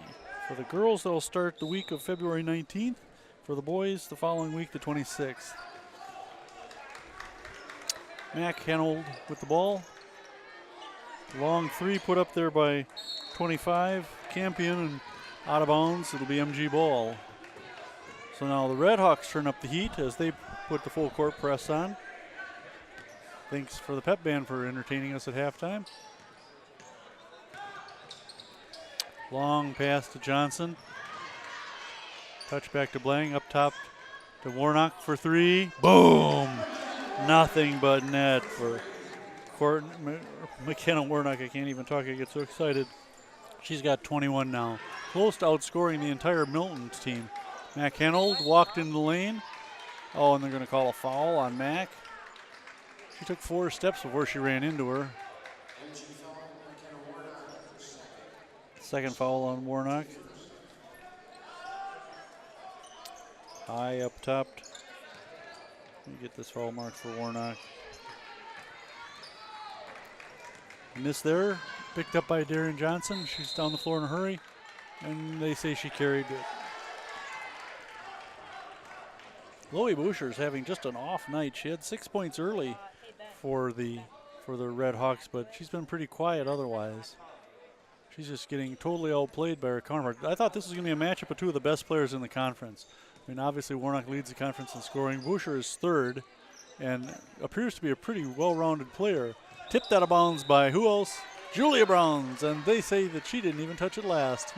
For the girls, they'll start the week of February 19th. For the boys, the following week, the 26th. Mac Henold with the ball. Long 3 put up there by 25. Campion and out of bounds. It'll be MG ball. So now the Redhawks turn up the heat as they put the full court press on. Thanks for the pep band for entertaining us at halftime. Long pass to Johnson. Touch back to Blang. Up top To Warnock for three. Boom! Nothing but net for McKenna Warnock. I can't even talk. I get so excited. She's got 21 now. Close to outscoring the entire Milton team. Mac Henold walked in the lane. Oh, and they're going to call a foul on Mac. She took 4 steps before she ran into her. Second foul on Warnock. High up top. Let me get this foul marked for Warnock. Miss there, picked up by Darren Johnson. She's down the floor in a hurry, and they say she carried it. Chloe Boucher's having just an off night. She had 6 points early for the Red Hawks, but she's been pretty quiet otherwise. She's just getting totally outplayed by her counterpart. I thought this was going to be a matchup of 2 of the best players in the conference. I mean, obviously Warnock leads the conference in scoring. Boucher is third and appears to be a pretty well-rounded player. Tipped out of bounds by who else? Julia Browns, and they say that she didn't even touch it last.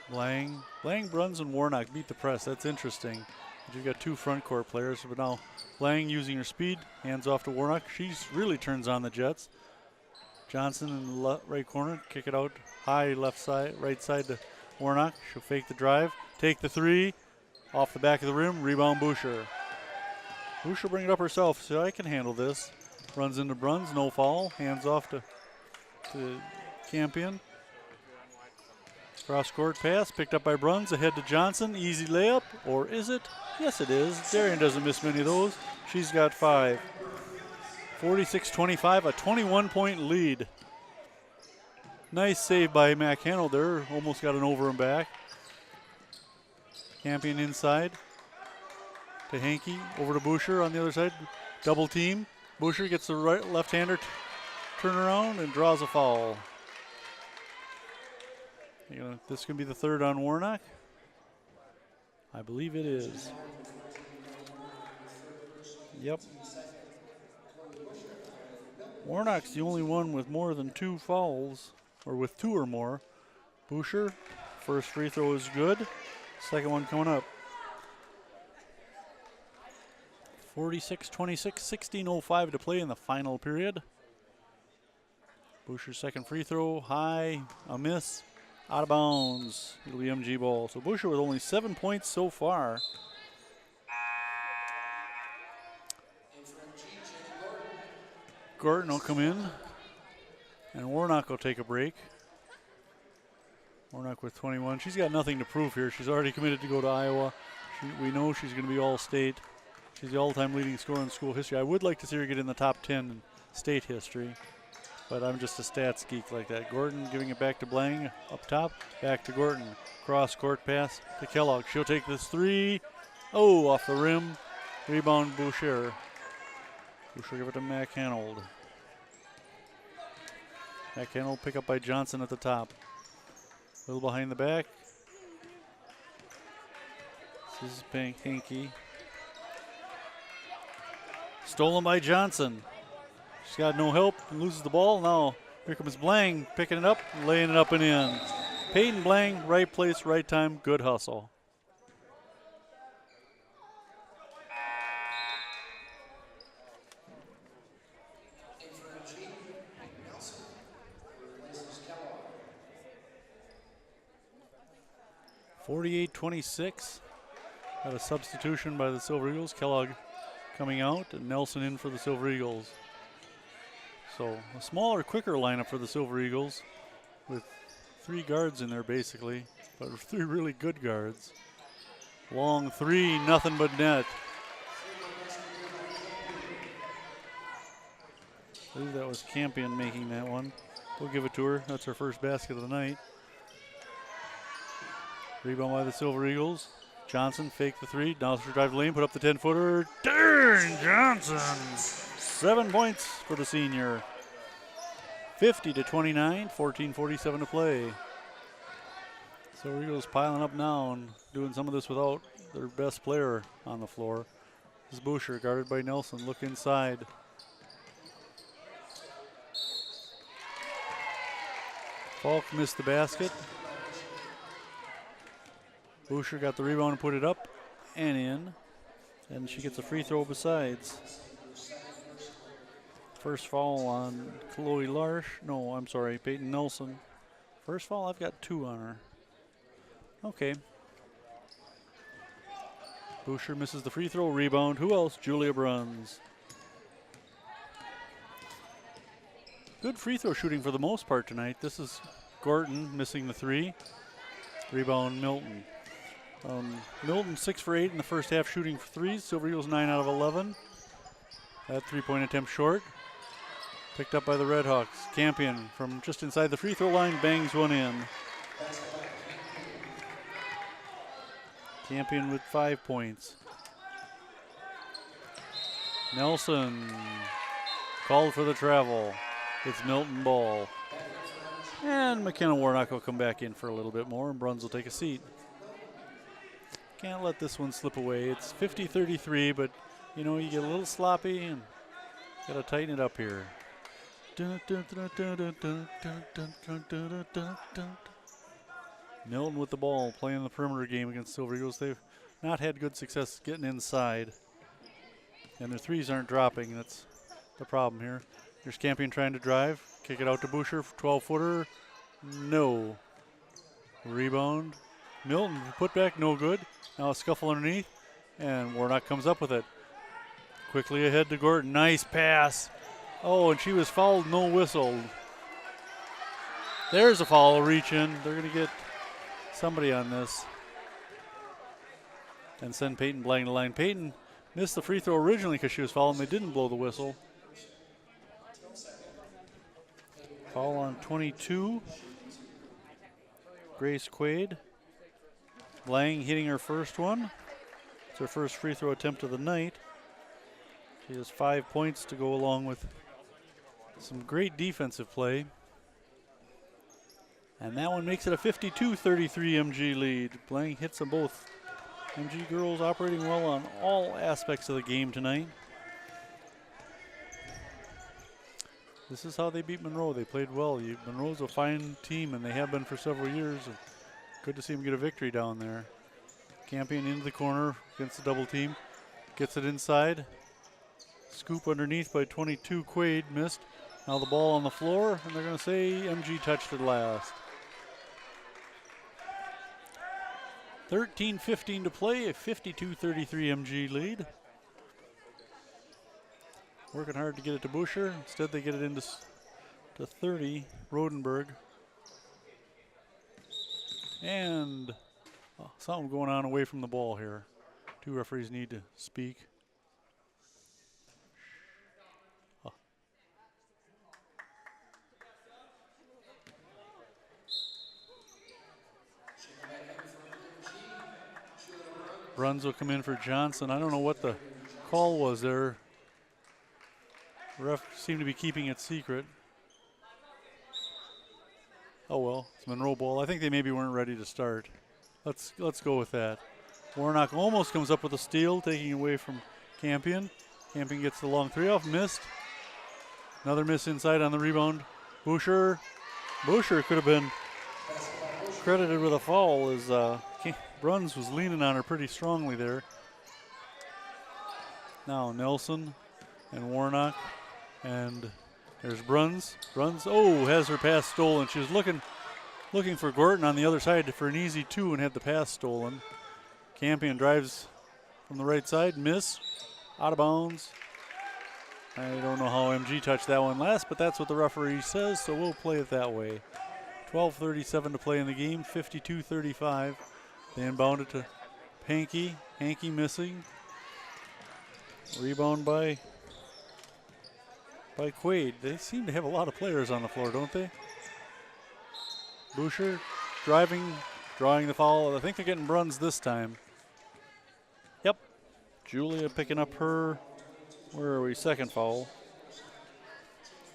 Lang, Bruns, and Warnock beat the press. That's interesting. You've got 2 front court players, but now Lang using her speed, hands off to Warnock. She really turns on the Jets. Johnson in the right corner, kick it out high left side, right side to Warnock. She'll fake the drive, take the 3, off the back of the rim, rebound Boucher. Boucher bring it up herself, so I can handle this. Runs into Bruns, no foul, hands off to Campion. Cross court pass, picked up by Bruns, ahead to Johnson, easy layup, or is it? Yes it is. Darian doesn't miss many of those. She's got 5. 46-25, a 21-point lead. Nice save by Mac Hanold there, almost got an over and back. Campion inside to Hankey, over to Boucher on the other side, double team. Boucher gets the right left-hander turnaround and draws a foul. This can be the 3rd on Warnock. I believe it is. Yep. Warnock's the only one with more than 2 fouls, or with 2 or more. Boucher, first free throw is good. Second one coming up. 46-26, 16:05 to play in the final period. Boucher's second free throw, high, a miss. Out of bounds. It'll be MG ball. So Boucher with only 7 points so far. Gordon will come in. And Warnock will take a break. Warnock with 21. She's got nothing to prove here. She's already committed to go to Iowa. We know she's going to be all-state. She's the all-time leading scorer in school history. I would like to see her get in the top 10 in state history. But I'm just a stats geek like that. Gordon giving it back to Blang up top. Back to Gordon. Cross court pass to Kellogg. She'll take this 3. Oh, off the rim. Rebound Boucher. Boucher give it to Mac Hanold. Mac Hanold pick up by Johnson at the top. A little behind the back. This is Hankey. Stolen by Johnson. She's got no help and loses the ball. Now here comes Blang picking it up, laying it up and in. Peyton Blang, right place, right time, good hustle. (48-26). Got a substitution by the Silver Eagles. Kellogg coming out and Nelson in for the Silver Eagles. So a smaller, quicker lineup for the Silver Eagles with 3 guards in there basically, but 3 really good guards. Long 3, nothing but net. I believe that was Campion making that one. We'll give it to her. That's her first basket of the night. Rebound by the Silver Eagles. Johnson fake the 3. Now she drive the lane, put up the 10-footer. Darren Johnson. 7 points for the senior. 50-29, 14:47 to play. So Eagles piling up now and doing some of this without their best player on the floor. This is Boucher guarded by Nelson. Look inside. Falk missed the basket. Boucher got the rebound and put it up and in. And she gets a free throw besides. First foul on Chloe Larsh. No, I'm sorry, Peyton Nelson. First foul, I've got 2 on her. Okay. Boucher misses the free throw. Rebound. Who else? Julia Bruns. Good free throw shooting for the most part tonight. This is Gorton missing the 3. Rebound Milton. Milton 6 for 8 in the first half shooting for 3s. Silver Eagles 9 out of 11. That 3-point attempt short. Picked up by the Redhawks. Campion from just inside the free throw line bangs one in. Campion with 5 points. Nelson called for the travel. It's Milton ball. And McKenna Warnock will come back in for a little bit more, and Bruns will take a seat. Can't let this one slip away. It's 50-33, but you know, you get a little sloppy and gotta tighten it up here. Milton with the ball, playing the perimeter game against Silver Eagles. They've not had good success getting inside, and their 3s aren't dropping. That's the problem here. Here's Campion trying to drive. Kick it out to Boucher, 12-footer. No. Rebound. Milton, put back, no good. Now a scuffle underneath, and Warnock comes up with it. Quickly ahead to Gorton. Nice pass. Oh, and she was fouled, no whistle. There's a foul, a reach in. They're going to get somebody on this and send Peyton Blank to the line. Peyton missed the free throw originally because she was fouled, and they didn't blow the whistle. Foul on 22. Grace Quaid. Lang hitting her first one. It's her first free throw attempt of the night. She has 5 points to go along with some great defensive play. And that one makes it a 52-33 MG lead. Lang hits them both. MG girls operating well on all aspects of the game tonight. This is how they beat Monroe. They played well. Monroe's a fine team, and they have been for several years. Good to see them get a victory down there. Campion into the corner against the double team. Gets it inside. Scoop underneath by 22. Quaid missed. Now the ball on the floor, and they're going to say MG touched it last. 13:15 to play, a 52-33 MG lead. Working hard to get it to Boucher. Instead, they get it into to 30, Rodenberg. And something going on away from the ball here. 2 referees need to speak. Bruns will come in for Johnson. I don't know what the call was there. Ref seemed to be keeping it secret. Oh well, it's Monroe ball. I think they maybe weren't ready to start. Let's go with that. Warnock almost comes up with a steal, taking away from Campion. Campion gets the long 3 off, missed. Another miss inside on the rebound. Boucher could have been credited with a foul as Bruns was leaning on her pretty strongly there. Now Nelson and Warnock, and there's Bruns. Bruns, has her pass stolen. She was looking for Gorton on the other side for an easy 2 and had the pass stolen. Campion drives from the right side, miss, out of bounds. I don't know how MG touched that one last, but that's what the referee says, so we'll play it that way. 12:37 to play in the game, 52-35. They inbound it to Hankey. Hankey missing. Rebound by Quaid. They seem to have a lot of players on the floor, don't they? Boucher driving, drawing the foul. I think they're getting Bruns this time. Yep. Julia picking up her, where are we, second foul.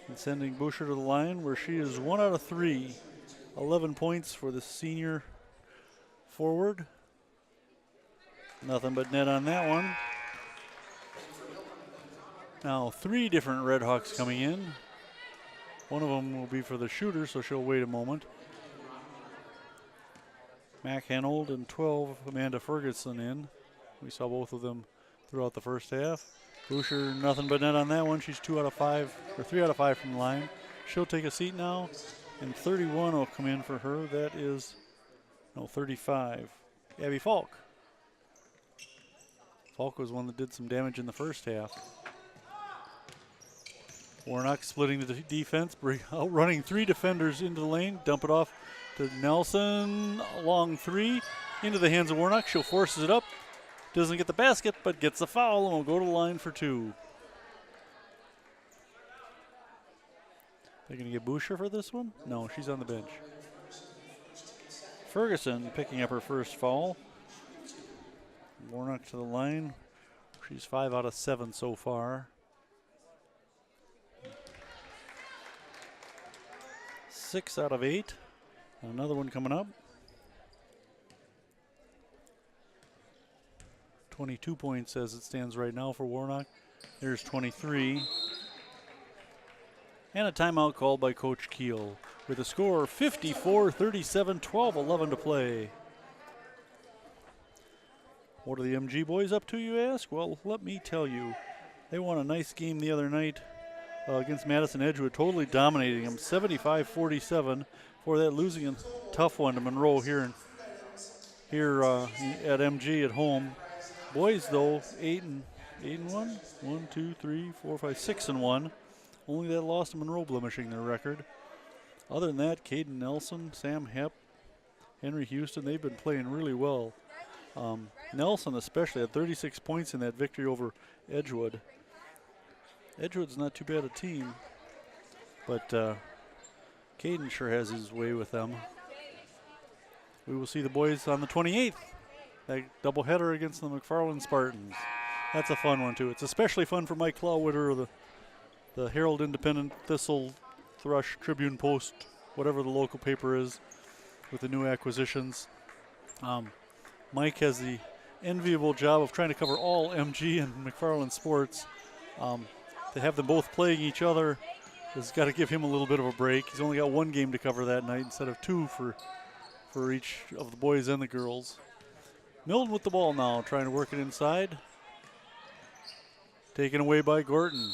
And sending Boucher to the line where she is 1 out of 3. 11 points for the senior forward. Nothing but net on that one. Now 3 different Redhawks coming in. One of them will be for the shooter, so she'll wait a moment. Mac Hanold and 12, Amanda Ferguson in. We saw both of them throughout the first half. Boucher, nothing but net on that one. She's 2 out of 5, or 3 out of 5 from the line. She'll take a seat now, and 31 will come in for her. That is, no, 35. Abby Falk. Falk was one that did some damage in the first half. Warnock splitting the defense, outrunning 3 defenders into the lane. Dump it off to Nelson, long 3, into the hands of Warnock. She'll forces it up. Doesn't get the basket, but gets the foul, and will go to the line for 2. They're going to get Boucher for this one? No, she's on the bench. Ferguson picking up her first foul. Warnock to the line. She's 5 out of 7 so far. 6 out of 8. Another one coming up. 22 points as it stands right now for Warnock. There's 23. And a timeout called by Coach Keel with a score 54-37, 12-11 to play. What are the MG boys up to, you ask? Well, let me tell you. They won a nice game the other night against Madison Edgewood, totally dominating them, 75-47. For that, losing a tough one to Monroe here at MG at home. Boys, though, 8-1. 1, 2, 3, 4, 5, 6-1. Only that loss to Monroe blemishing their record. Other than that, Caden Nelson, Sam Hepp, Henry Houston, they've been playing really well. Nelson especially had 36 points in that victory over Edgewood. Edgewood's not too bad a team, but Caden sure has his way with them. We will see the boys on the 28th. That doubleheader against the McFarland Spartans. That's a fun one, too. It's especially fun for Mike Clawwitter of the Herald Independent, Thistle, Thrush, Tribune Post, whatever the local paper is with the new acquisitions. Mike has the enviable job of trying to cover all MG and McFarland sports. To have them both playing each other has got to give him a little bit of a break. He's only got 1 game to cover that night instead of 2 for each of the boys and the girls. Milton with the ball now, trying to work it inside. Taken away by Gorton.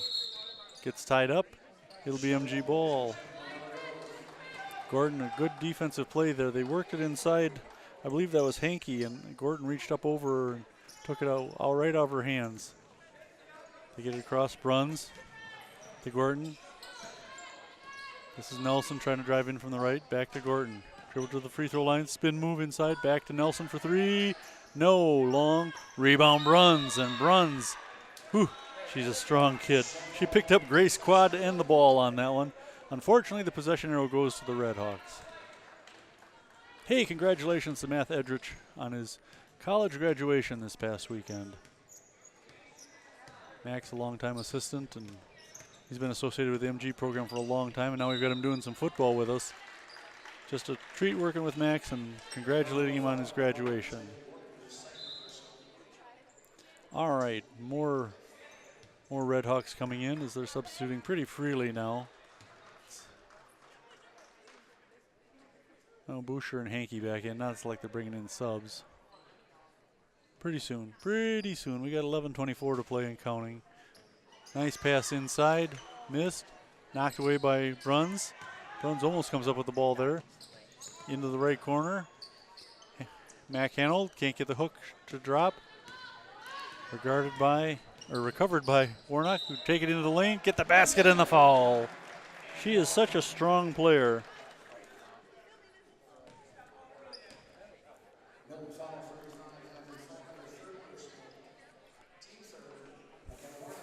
Gets tied up. It'll be MG ball. Gordon, a good defensive play there. They worked it inside. I believe that was Hankey, and Gordon reached up over and took it out right out of her hands. They get it across. Bruns to Gordon. This is Nelson trying to drive in from the right. Back to Gordon. Dribble to the free throw line. Spin move inside. Back to Nelson for 3. No. Long. Rebound Bruns. And Bruns, whew, she's a strong kid. She picked up Grace Quad and the ball on that one. Unfortunately, the possession arrow goes to the Redhawks. Hey, congratulations to Matt Edrich on his college graduation this past weekend. Mac's a longtime assistant, and he's been associated with the MG program for a long time, and now we've got him doing some football with us. Just a treat working with Max and congratulating him on his graduation. All right, more Redhawks coming in as they're substituting pretty freely now. Oh, Boucher and Hankey back in. Not like they're bringing in subs. Pretty soon. We got 11:24 to play and counting. Nice pass inside. Missed. Knocked away by Bruns. Bruns almost comes up with the ball there. Into the right corner. Mac Hanold can't get the hook to drop. Recovered by Warnock, who take it into the lane, get the basket and the foul. She is such a strong player.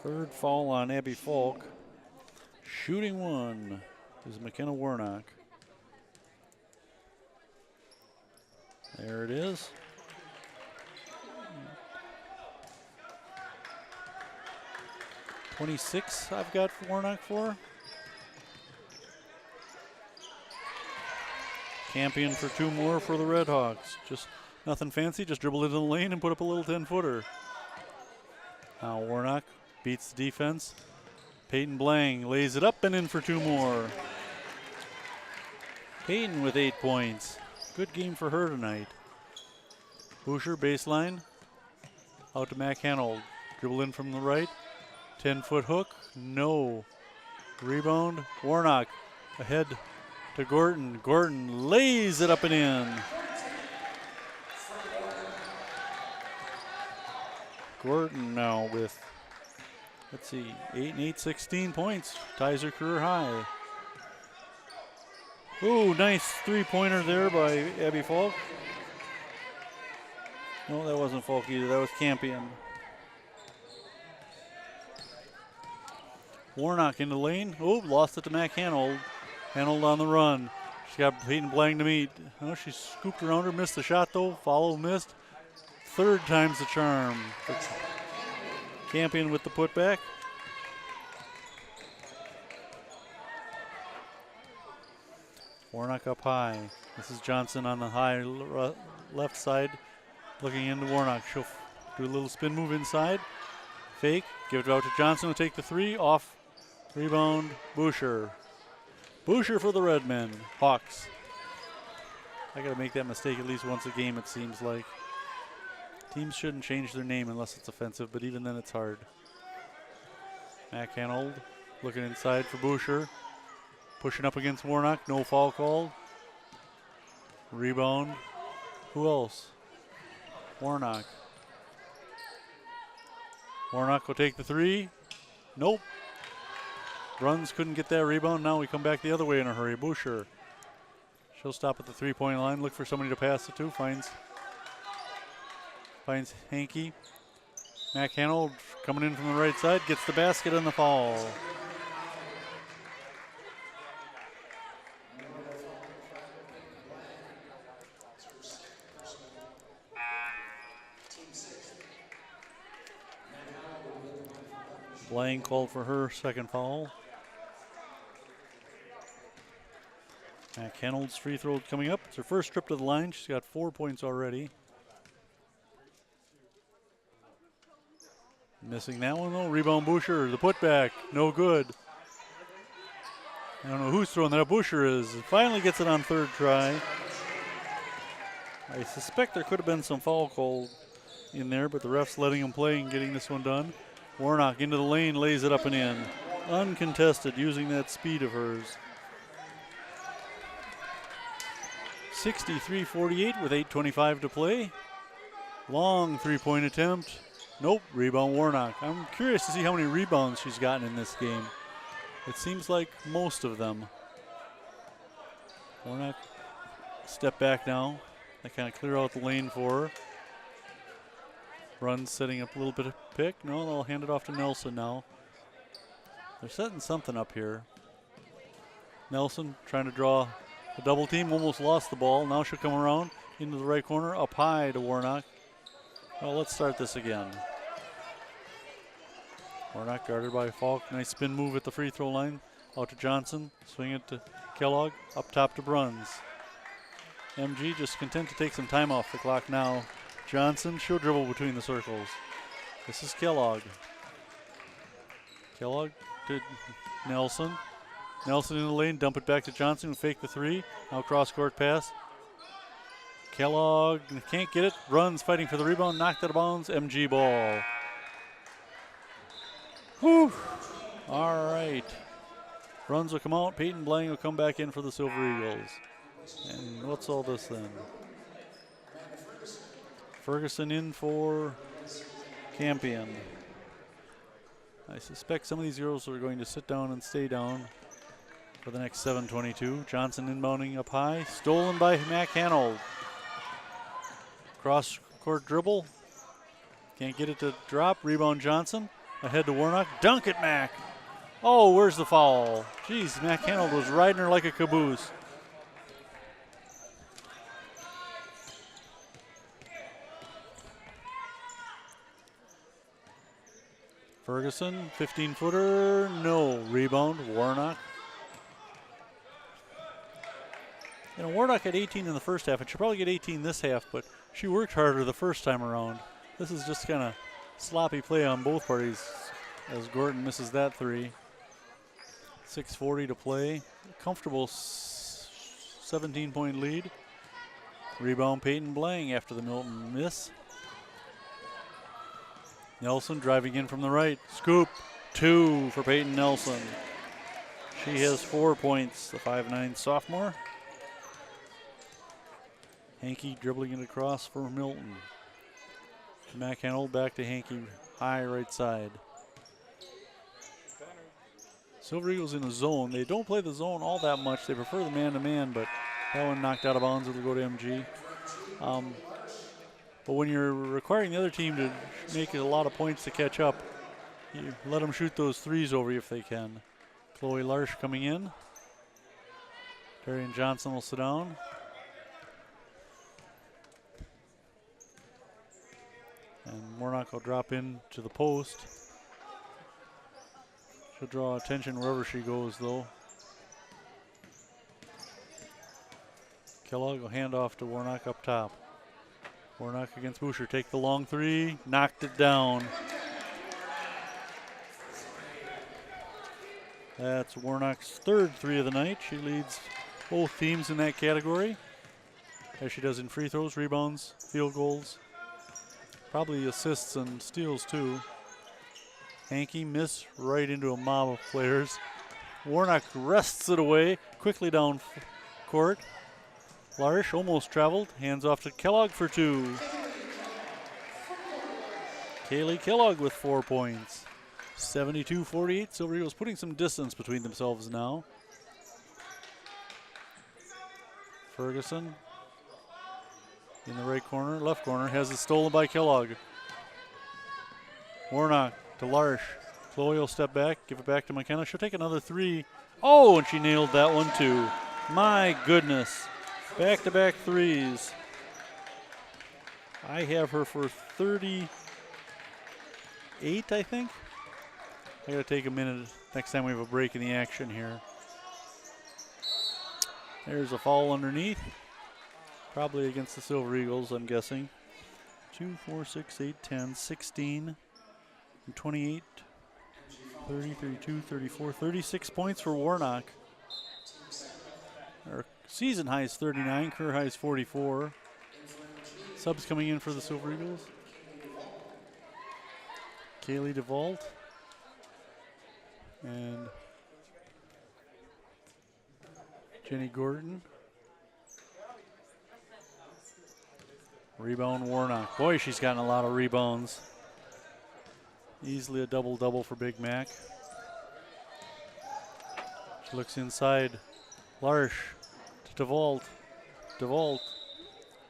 Third foul on Abby Falk. Shooting one is McKenna Warnock. There it is. .26 I've got for Warnock for. Campion for 2 more for the Redhawks. Just nothing fancy, just dribble it in the lane and put up a little 10-footer. Now Warnock beats the defense. Peyton Blang lays it up and in for 2 more. Payton with 8 points. Good game for her tonight. Boucher baseline. Out to McHanold. Dribble in from the right. 10-foot hook. No. Rebound. Warnock ahead to Gordon. Gordon lays it up and in. Gordon now with, let's see, 8 and 8, 16 points. Ties her career high. Ooh, nice three-pointer there by Abby Falk. No, that wasn't Falk either. That was Campion. Warnock in the lane. Oh, lost it to McHanold. Hanold on the run. She's got Peyton Blang to meet. Oh, she scooped around her, missed the shot though. Follow, missed. Third time's the charm. Campion with the putback. Warnock up high. This is Johnson on the high left side, looking into Warnock. She'll do a little spin move inside. Fake, give it out to Johnson to take the three. Off, rebound, Boucher. Boucher for the Redmen. Hawks. I gotta make that mistake at least once a game, it seems like. Teams shouldn't change their name unless it's offensive, but even then it's hard. McHanold looking inside for Boucher. Pushing up against Warnock, no foul called. Rebound. Who else? Warnock. Warnock will take the three. Nope. Runs couldn't get that rebound. Now we come back the other way in a hurry. Boucher. She'll stop at the three-point line. Look for somebody to pass it to. Finds Hankey. McHanold coming in from the right side. Gets the basket and the foul. Blang called for her second foul. McHanold's free throw coming up. It's her first trip to the line. She's got 4 points already. Missing that one though. Rebound Boucher. The putback. No good. I don't know who's throwing that up. Boucher is. Finally gets it on third try. I suspect there could have been some foul call in there, but the ref's letting him play and getting this one done. Warnock into the lane, lays it up and in. Uncontested, using that speed of hers. 63-48 with 8:25 to play. Long three-point attempt. Nope, rebound Warnock. I'm curious to see how many rebounds she's gotten in this game. It seems like most of them. Warnock, step back now. They kind of clear out the lane for her. Runs setting up a little bit of pick. No, they'll hand it off to Nelson now. They're setting something up here. Nelson trying to draw a double team. Almost lost the ball. Now she'll come around into the right corner. Up high to Warnock. Well, let's start this again. Warnock guarded by Falk. Nice spin move at the free throw line. Out to Johnson. Swing it to Kellogg. Up top to Bruns. MG just content to take some time off the clock now. Johnson, she'll dribble between the circles. This is Kellogg. Kellogg to Nelson. Nelson in the lane, dump it back to Johnson, who fake the three. Now cross-court pass. Kellogg can't get it. Runs, fighting for the rebound, knocked out of bounds. MG ball. Whew. All right. Runs will come out. Peyton Blang will come back in for the Silver Eagles. And what's all this then? Ferguson in for Campion. I suspect some of these girls are going to sit down and stay down for the next 7:22. Johnson inbounding up high. Stolen by McHanold. Cross court dribble. Can't get it to drop. Rebound Johnson. Ahead to Warnock. Dunk it, Mac. Oh, where's the foul? Jeez, McHanold was riding her like a caboose. Ferguson, 15-footer, no. Rebound, Warnock. You know, Warnock had 18 in the first half, and she'll probably get 18 this half, but she worked harder the first time around. This is just kind of sloppy play on both parties as Gordon misses that three. 6:40 to play. Comfortable 7 17-point lead. Rebound Peyton Blang after the Milton miss. Nelson driving in from the right. Scoop. 2 for Peyton Nelson. She has 4 points, the 5'9" sophomore. Hankey dribbling it across for Milton. McHanold back to Hankey, high right side. Silver Eagles in a zone. They don't play the zone all that much. They prefer the man-to-man, but that one knocked out of bounds. It'll go to MG. But when you're requiring the other team to make it a lot of points to catch up, you let them shoot those threes over you if they can. Chloe Larsh coming in. Darian Johnson will sit down. And Warnock will drop in to the post. She'll draw attention wherever she goes, though. Kellogg will hand off to Warnock up top. Warnock against Boucher. Take the long 3. Knocked it down. That's Warnock's 3rd 3 of the night. She leads both teams in that category, as she does in free throws, rebounds, field goals, probably assists and steals too. Hankey miss right into a mob of players. Warnock wrests it away quickly down court. Larsh almost traveled, hands off to Kellogg for 2. Kaylee Kellogg with 4 points. 72-48, Silver Eagles putting some distance between themselves now. Ferguson in the right corner, left corner, has it stolen by Kellogg. Warnock to Larsh. Chloe will step back, give it back to McKenna. She'll take another 3. Oh, and she nailed that one too. My goodness. Back-to-back 3s. I have her for 38, I think. I gotta take a minute next time we have a break in the action here. There's a foul underneath. Probably against the Silver Eagles, I'm guessing. 2, 4, 6, 8, 10, 16, 28, 30, 32, 34, 36 points for Warnock. Our season high is 39, career high is 44. Subs coming in for the Silver Eagles. Kaylee DeVault. And Jenny Gordon. Rebound Warnock. Boy, she's gotten a lot of rebounds. Easily a double-double for Big Mac. She looks inside. Larsh to DeVault. DeVault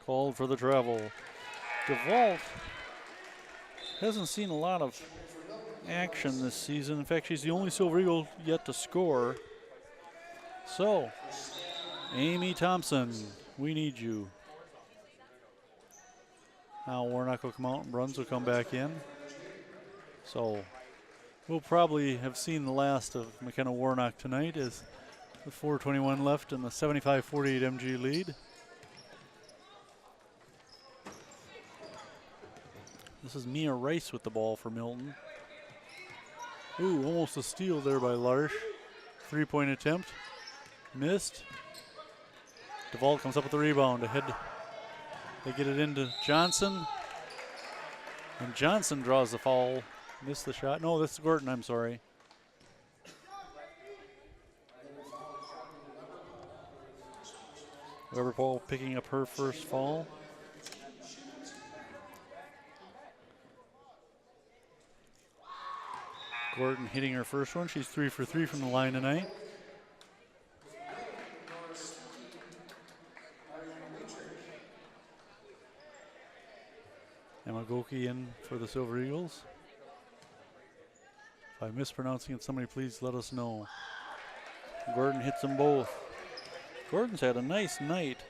called for the travel. DeVault hasn't seen a lot of action this season. In fact, she's the only Silver Eagle yet to score. So, Amy Thompson, we need you. Now Warnock will come out and Bruns will come back in. So, we'll probably have seen the last of McKenna Warnock tonight as the 4:21 left in the 75-48 MG lead. This is Mia Rice with the ball for Milton. Ooh, almost a steal there by Larsh. 3-point attempt. Missed. DeVault comes up with the rebound. Ahead. They get it into Johnson. And Johnson draws the foul. Missed the shot. No, this is Gordon, I'm sorry. Weber Paul picking up her first foul. Gordon hitting her first one. She's 3 for 3 from the line tonight. Yamagoki in for the Silver Eagles. If I'm mispronouncing it, somebody please let us know. Gordon hits them both. Gordon's had a nice night.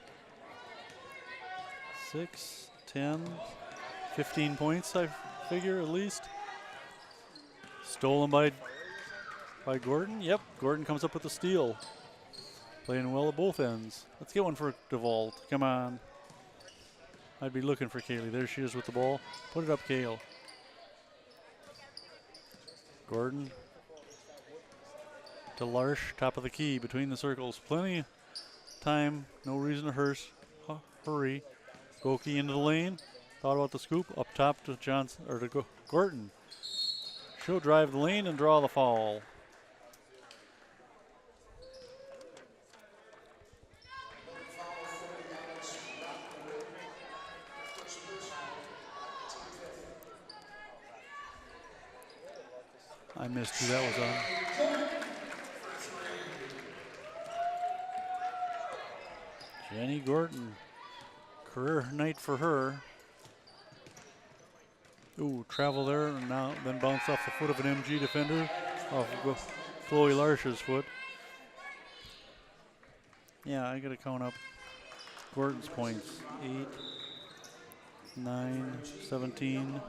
6, 10, 15 points, I figure, at least. Stolen by Gordon. Yep, Gordon comes up with the steal. Playing well at both ends. Let's get one for DeVault. Come on. I'd be looking for Kaylee. There she is with the ball. Put it up, Kale. Gordon to Larsh, top of the key, between the circles. Plenty of time. No reason to hurry. Goki into the lane. Thought about the scoop. Up top to Johnson or to Gorton. She'll drive the lane and draw the foul. I missed who that was on. Jenny Gorton. Career night for her. Ooh, travel there and now then bounce off the foot of an MG defender. Off of Chloe Larsh's foot. Yeah, I gotta count up Gorton's points. 8, 9, 17,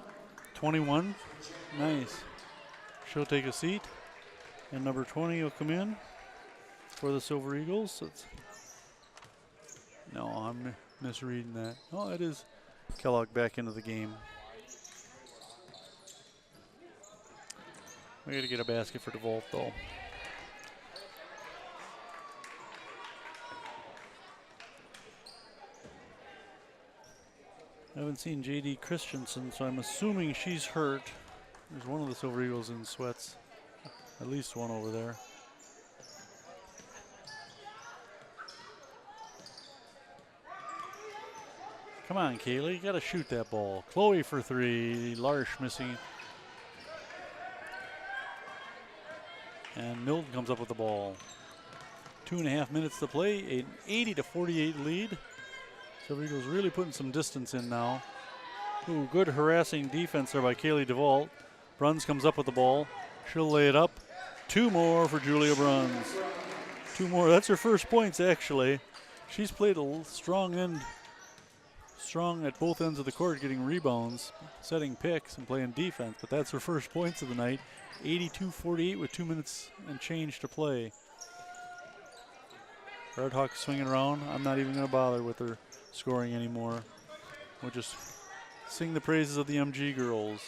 21. Nice. She'll take a seat. And number 20 will come in for the Silver Eagles. No, I'm misreading that. Oh, it is Kellogg back into the game. We got to get a basket for DeVault, though. I haven't seen J.D. Christensen, so I'm assuming she's hurt. There's one of the Silver Eagles in sweats. At least one over there. Come on, Kaylee, you got to shoot that ball. Chloe for 3, Larsh missing. And Milton comes up with the ball. 2.5 minutes to play, an 80-48 lead. Silver Eagles really putting some distance in now. Ooh, good harassing defense there by Kaylee DeVault. Bruns comes up with the ball. She'll lay it up. 2 more for Julia Bruns. 2 more. That's her first points, actually. She's played a strong at both ends of the court, getting rebounds, setting picks, and playing defense. But that's her first points of the night. 82-48 with 2 minutes and change to play. Redhawks swinging around. I'm not even going to bother with her scoring anymore. We'll just sing the praises of the MG girls.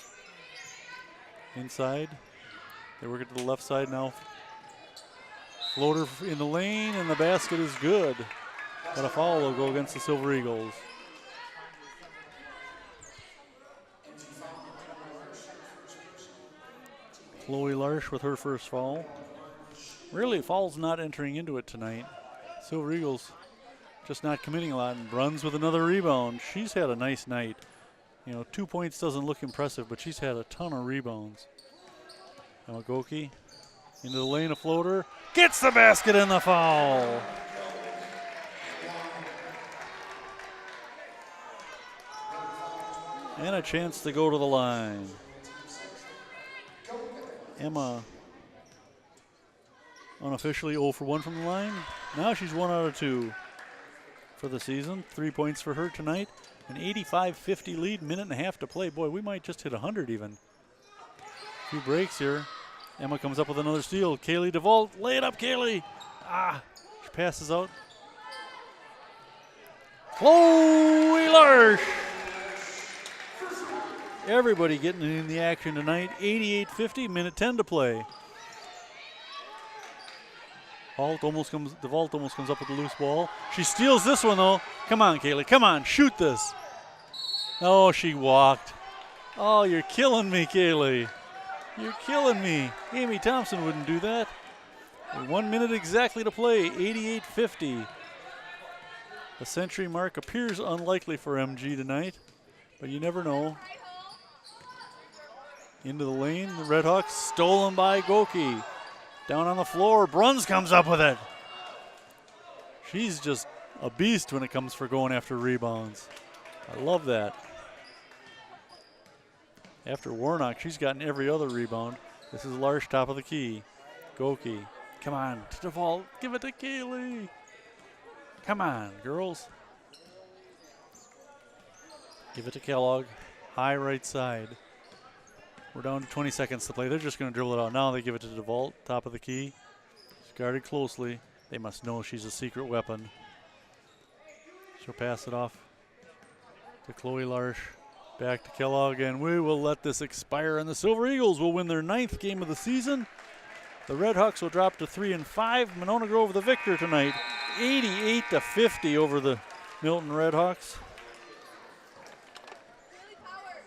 Inside. They work it to the left side now. Floater in the lane, and the basket is good. But a foul will go against the Silver Eagles. Chloe Larsh with her first foul. Really, foul's not entering into it tonight. Silver Eagles just not committing a lot. And Bruns with another rebound. She's had a nice night. You know, 2 points doesn't look impressive, but she's had a ton of rebounds. Goki into the lane, a floater. Gets the basket and the foul. And a chance to go to the line. Emma unofficially 0 for 1 from the line. Now she's 1 out of 2 for the season. 3 points for her tonight. An 85-50 lead, minute and a half to play. Boy, we might just hit 100 even. A few breaks here. Emma comes up with another steal. Kaylee DeVault, lay it up, Kaylee. She passes out. Chloe Larsh. Everybody getting in the action tonight. 88-50, minute 10 to play. DeVault almost comes up with the loose ball. She steals this one, though. Come on, Kaylee. Come on, shoot this. Oh, she walked. Oh, you're killing me, Kaylee. You're killing me. Amy Thompson wouldn't do that. 1 minute exactly to play. 88-50. The century mark appears unlikely for MG tonight, but you never know. Into the lane, the Redhawks stolen by Goki. Down on the floor, Bruns comes up with it. She's just a beast when it comes for going after rebounds. I love that. After Warnock, she's gotten every other rebound. This is Larsh, top of the key. Goki, come on, to DeVault, give it to Kaylee. Come on, girls. Give it to Kellogg, high right side. We're down to 20 seconds to play. They're just going to dribble it out. Now they give it to DeVault, top of the key. She's guarded closely. They must know she's a secret weapon. She'll pass it off to Chloe Larsh. Back to Kellogg, and we will let this expire, and the Silver Eagles will win their 9th game of the season. The Redhawks will drop to 3-5. Monona Grove the victor tonight, 88-50 over the Milton Redhawks.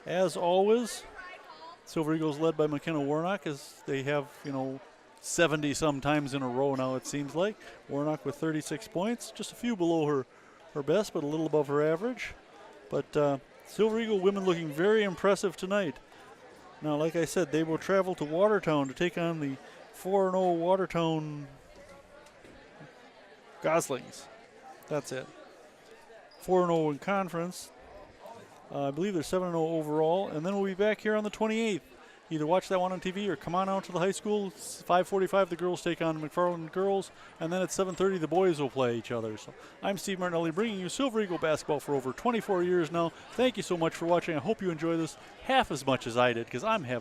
As always, Silver Eagles led by McKenna Warnock, as they have, 70 sometimes in a row now, it seems like. Warnock with 36 points, just a few below her best, but a little above her average. But Silver Eagle women looking very impressive tonight. Now, like I said, they will travel to Watertown to take on the 4-0 Watertown Goslings. That's it. 4-0 in conference. I believe they're 7-0 overall. And then we'll be back here on the 28th. Either watch that one on TV or come on out to the high school. It's 5:45, the girls take on McFarland girls. And then at 7:30, the boys will play each other. So I'm Steve Martinelli, bringing you Silver Eagle basketball for over 24 years now. Thank you so much for watching. I hope you enjoy this half as much as I did, because I'm having